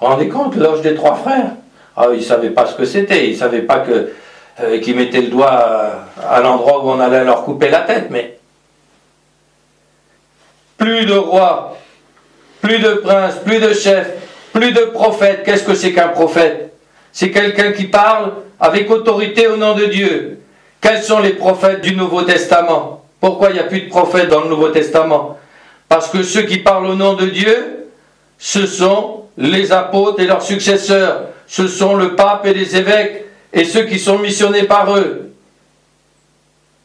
Vous vous rendez compte, loge des trois frères? Ah, ils ne savaient pas ce que c'était, ils ne savaient pas qu'ils mettaient le doigt à l'endroit où on allait leur couper la tête, mais plus de rois, plus de princes, plus de chefs, plus de prophètes. Qu'est-ce que c'est qu'un prophète? C'est quelqu'un qui parle avec autorité au nom de Dieu. Quels sont les prophètes du Nouveau Testament? Pourquoi il n'y a plus de prophètes dans le Nouveau Testament? Parce que ceux qui parlent au nom de Dieu, ce sont les apôtres et leurs successeurs. Ce sont le pape et les évêques et ceux qui sont missionnés par eux.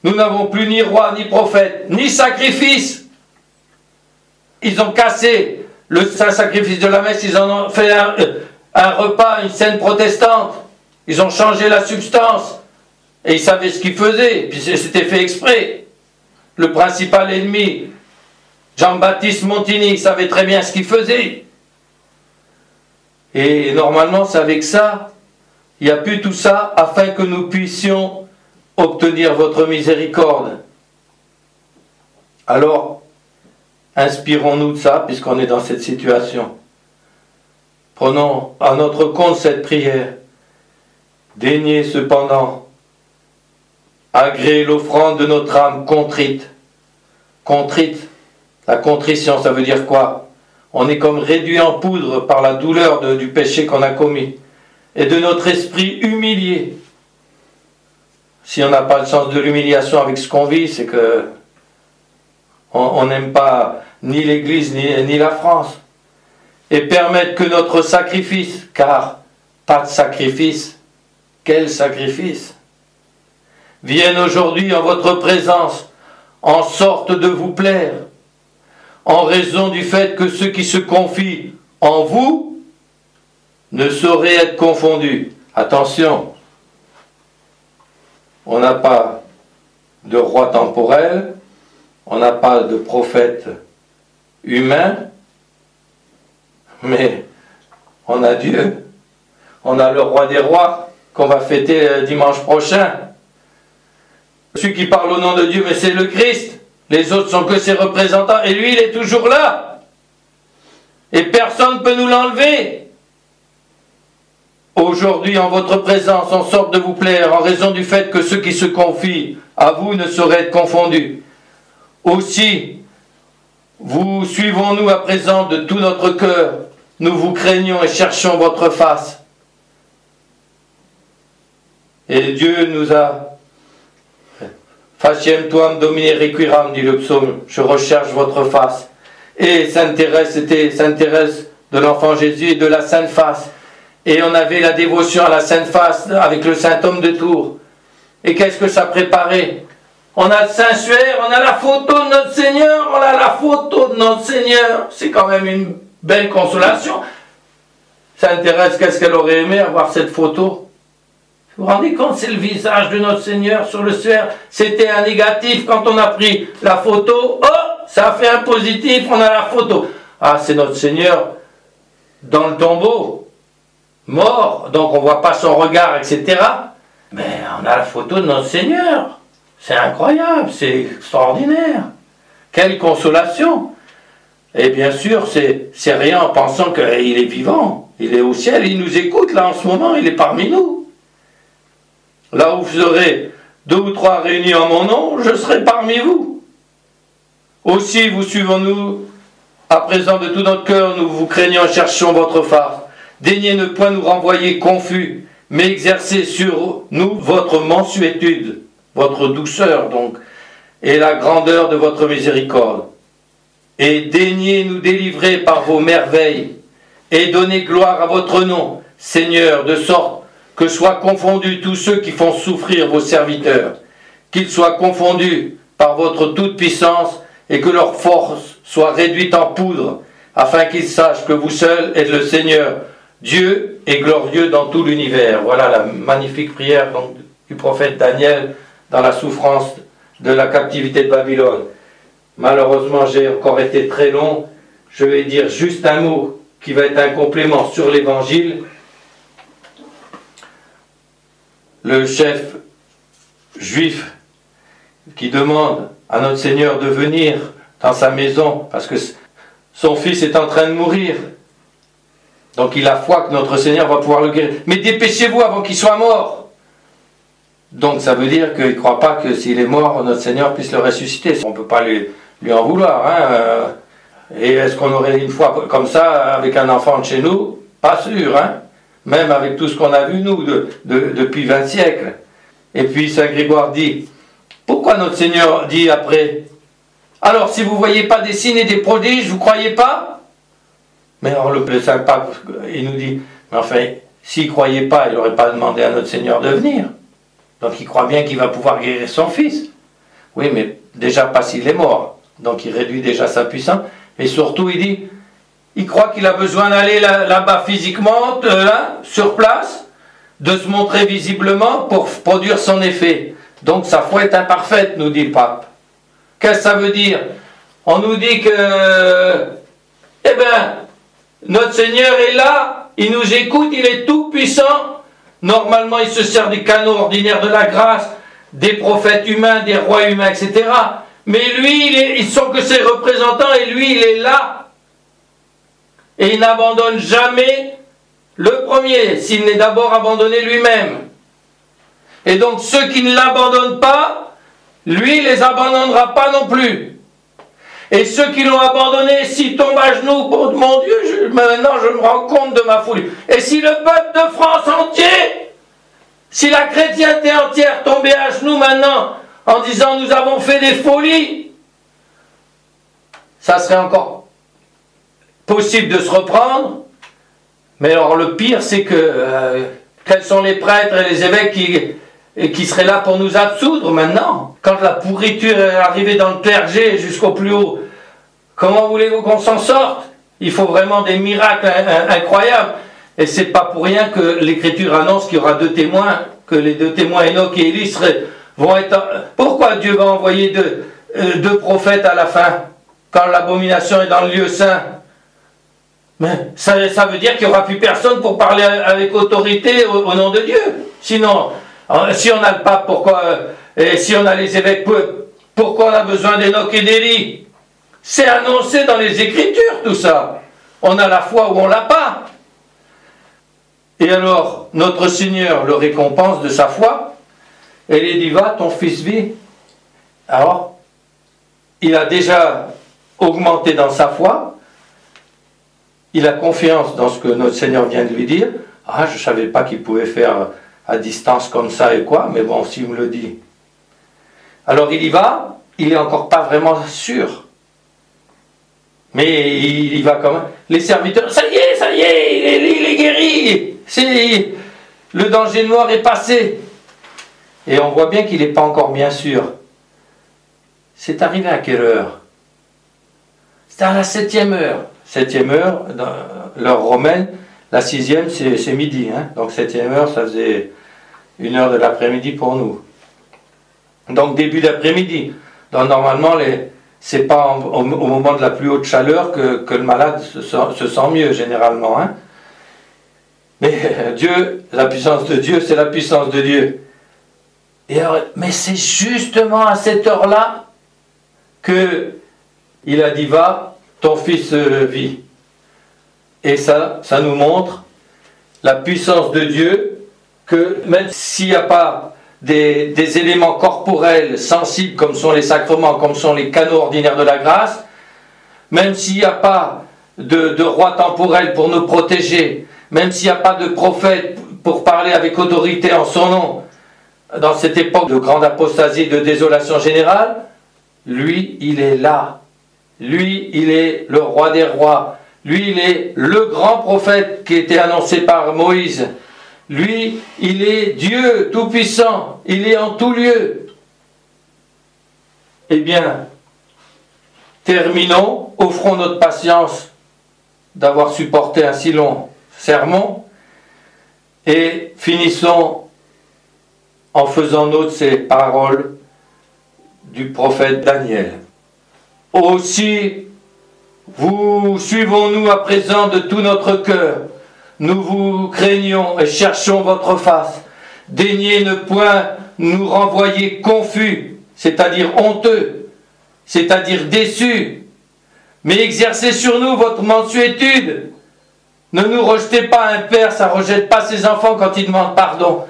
Nous n'avons plus ni roi, ni prophète, ni sacrifice. Ils ont cassé le saint sacrifice de la messe, ils en ont fait un repas, une scène protestante. Ils ont changé la substance. Et ils savaient ce qu'ils faisaient. Puis c'était fait exprès. Le principal ennemi, Jean-Baptiste Montigny, savait très bien ce qu'il faisait. Et normalement, c'est avec ça, il n'y a plus tout ça, afin que nous puissions obtenir votre miséricorde. Alors, inspirons-nous de ça, puisqu'on est dans cette situation. Prenons à notre compte cette prière. Daignez cependant agréer l'offrande de notre âme contrite. Contrite, la contrition, ça veut dire quoi? On est comme réduit en poudre par la douleur du péché qu'on a commis. Et de notre esprit humilié. Si on n'a pas le sens de l'humiliation avec ce qu'on vit, c'est que on n'aime pas ni l'Église ni la France. Et permettre que notre sacrifice, car pas de sacrifice, quel sacrifice, vienne aujourd'hui en votre présence, en sorte de vous plaire, en raison du fait que ceux qui se confient en vous ne sauraient être confondus. Attention, on n'a pas de roi temporel, on n'a pas de prophète humain, mais on a Dieu, on a le roi des rois qu'on va fêter dimanche prochain. Celui qui parle au nom de Dieu, mais c'est le Christ. Les autres sont que ses représentants. Et lui, il est toujours là. Et personne ne peut nous l'enlever. Aujourd'hui, en votre présence, en sorte de vous plaire, en raison du fait que ceux qui se confient à vous ne sauraient être confondus. Aussi, vous suivons-nous à présent de tout notre cœur. Nous vous craignons et cherchons votre face. Et Dieu nous a... Faciem tuam domine requiram, dit le psaume, je recherche votre face. Et Sainte Thérèse, c'était Sainte Thérèse de l'Enfant Jésus et de la Sainte Face. Et on avait la dévotion à la Sainte Face avec le Saint Homme de Tours. Et qu'est-ce que ça préparait? On a le Saint-Suaire, on a la photo de notre Seigneur, on a la photo de notre Seigneur. C'est quand même une belle consolation. Sainte Thérèse, qu'est-ce qu'elle aurait aimé avoir cette photo? Vous vous rendez compte, c'est le visage de notre Seigneur sur le suaire. C'était un négatif quand on a pris la photo. Oh, ça a fait un positif, on a la photo. Ah, c'est notre Seigneur dans le tombeau, mort, donc on ne voit pas son regard, etc. Mais on a la photo de notre Seigneur. C'est incroyable, c'est extraordinaire. Quelle consolation! Et bien sûr, c'est rien en pensant qu'il est vivant. Il est au ciel, il nous écoute là en ce moment, il est parmi nous. Là où vous serez 2 ou 3 réunis en mon nom, je serai parmi vous. Aussi, vous suivons-nous, à présent de tout notre cœur, nous vous craignons et cherchons votre face. Daignez ne point nous renvoyer confus, mais exercez sur nous votre mansuétude, votre douceur donc, et la grandeur de votre miséricorde. Et daignez nous délivrer par vos merveilles, et donnez gloire à votre nom, Seigneur, de sorte que soient confondus tous ceux qui font souffrir vos serviteurs, qu'ils soient confondus par votre toute-puissance, et que leur force soit réduite en poudre, afin qu'ils sachent que vous seul êtes le Seigneur, Dieu est glorieux dans tout l'univers. Voilà la magnifique prière donc, du prophète Daniel dans la souffrance de la captivité de Babylone. Malheureusement, j'ai encore été très long. Je vais dire juste un mot qui va être un complément sur l'évangile. Le chef juif qui demande à notre Seigneur de venir dans sa maison parce que son fils est en train de mourir. Donc il a foi que notre Seigneur va pouvoir le guérir. Mais dépêchez-vous avant qu'il soit mort. Donc ça veut dire qu'il ne croit pas que s'il est mort, notre Seigneur puisse le ressusciter. On ne peut pas lui en vouloir. Hein. Et est-ce qu'on aurait une foi comme ça avec un enfant de chez nous? Pas sûr. Hein. Même avec tout ce qu'on a vu nous depuis 20 siècles. Et puis Saint Grégoire dit, pourquoi notre Seigneur dit après, alors si vous ne voyez pas des signes et des prodiges, vous ne croyez pas? Mais alors le Saint Pape, il nous dit, mais enfin, s'il ne croyait pas, il n'aurait pas demandé à notre Seigneur de venir. Donc il croit bien qu'il va pouvoir guérir son fils. Oui, mais déjà pas s'il est mort. Donc il réduit déjà sa puissance. Et surtout, il dit, il croit qu'il a besoin d'aller là-bas physiquement, là, sur place, de se montrer visiblement pour produire son effet. Donc sa foi est imparfaite, nous dit le Pape. Qu'est-ce que ça veut dire? On nous dit que, eh bien, notre Seigneur est là, il nous écoute, il est tout puissant. Normalement, il se sert des canaux ordinaires de la grâce, des prophètes humains, des rois humains, etc. Mais lui, ils sont que ses représentants et lui, il est là. Et il n'abandonne jamais le premier, s'il n'est d'abord abandonné lui-même. Et donc, ceux qui ne l'abandonnent pas, lui, il ne les abandonnera pas non plus. Et ceux qui l'ont abandonné, s'ils tombent à genoux, oh, mon Dieu, maintenant je me rends compte de ma folie. Et si le peuple de France entier, si la chrétienté entière tombait à genoux maintenant, en disant nous avons fait des folies, ça serait encore possible de se reprendre. Mais alors le pire, c'est que quels sont les prêtres et les évêques qui seraient là pour nous absoudre maintenant? Quand la pourriture est arrivée dans le clergé jusqu'au plus haut, comment voulez-vous qu'on s'en sorte? Il faut vraiment des miracles incroyables. Et c'est pas pour rien que l'Écriture annonce qu'il y aura 2 témoins, que les 2 témoins, Enoch et Élie, vont être... Pourquoi Dieu va envoyer deux prophètes à la fin, quand l'abomination est dans le lieu saint? Mais ça veut dire qu'il n'y aura plus personne pour parler avec autorité au nom de Dieu. Sinon, si on a le pape, pourquoi... Et si on a les évêques, pourquoi on a besoin d'Enoch et d'Élie? C'est annoncé dans les Écritures, tout ça. On a la foi ou on l'a pas. Et alors, notre Seigneur le récompense de sa foi, et il dit, va, ton fils vit. Alors, il a déjà augmenté dans sa foi, il a confiance dans ce que notre Seigneur vient de lui dire. Ah, je ne savais pas qu'il pouvait faire à distance comme ça et quoi, mais bon, s'il me le dit. Alors il y va, il n'est encore pas vraiment sûr. Mais il y va quand même. Les serviteurs, ça y est, il est guéri. Le danger noir est passé. Et on voit bien qu'il n'est pas encore bien sûr. C'est arrivé à quelle heure? C'est à la 7e heure. 7e heure, dans l'heure romaine, la 6e c'est midi. Hein? Donc 7e heure, ça faisait 1 heure de l'après-midi pour nous. Donc début d'après-midi. Donc normalement, c'est pas au moment de la plus haute chaleur que le malade se sent mieux, généralement. Hein? Mais Dieu, la puissance de Dieu, c'est la puissance de Dieu. Et alors, mais c'est justement à cette heure-là qu'il a dit, va, ton fils vit. Et ça nous montre la puissance de Dieu, que même s'il n'y a pas des éléments corporels sensibles comme sont les sacrements, comme sont les canaux ordinaires de la grâce, même s'il n'y a pas de roi temporel pour nous protéger, même s'il n'y a pas de prophète pour parler avec autorité en son nom, dans cette époque de grande apostasie, de désolation générale, lui, il est là. Lui, il est le roi des rois. Lui, il est le grand prophète qui était annoncé par Moïse. Lui, il est Dieu tout-puissant. Il est en tout lieu. Eh bien, terminons, offrons notre patience d'avoir supporté un si long sermon et finissons en faisant nôtre ces paroles du prophète Daniel. Aussi, vous suivons-nous à présent de tout notre cœur. Nous vous craignons et cherchons votre face. Daignez ne point nous renvoyer confus, c'est-à-dire honteux, c'est-à-dire déçus, mais exercez sur nous votre mansuétude. Ne nous rejetez pas, un père, ça ne rejette pas ses enfants quand il demande pardon.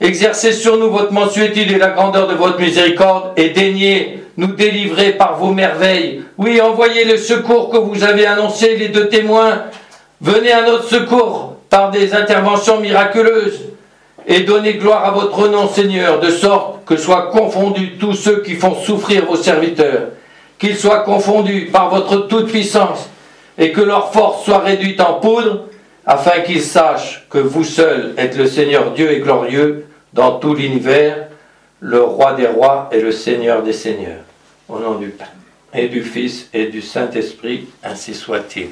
Exercez sur nous votre mansuétude et la grandeur de votre miséricorde, et daignez nous délivrer par vos merveilles. Oui, envoyez le secours que vous avez annoncé, les deux témoins. Venez à notre secours par des interventions miraculeuses, et donnez gloire à votre nom, Seigneur, de sorte que soient confondus tous ceux qui font souffrir vos serviteurs, qu'ils soient confondus par votre toute-puissance, et que leur force soit réduite en poudre, afin qu'ils sachent que vous seul êtes le Seigneur Dieu et glorieux dans tout l'univers, le roi des rois et le Seigneur des seigneurs. Au nom du Père, et du Fils, et du Saint-Esprit, ainsi soit-il.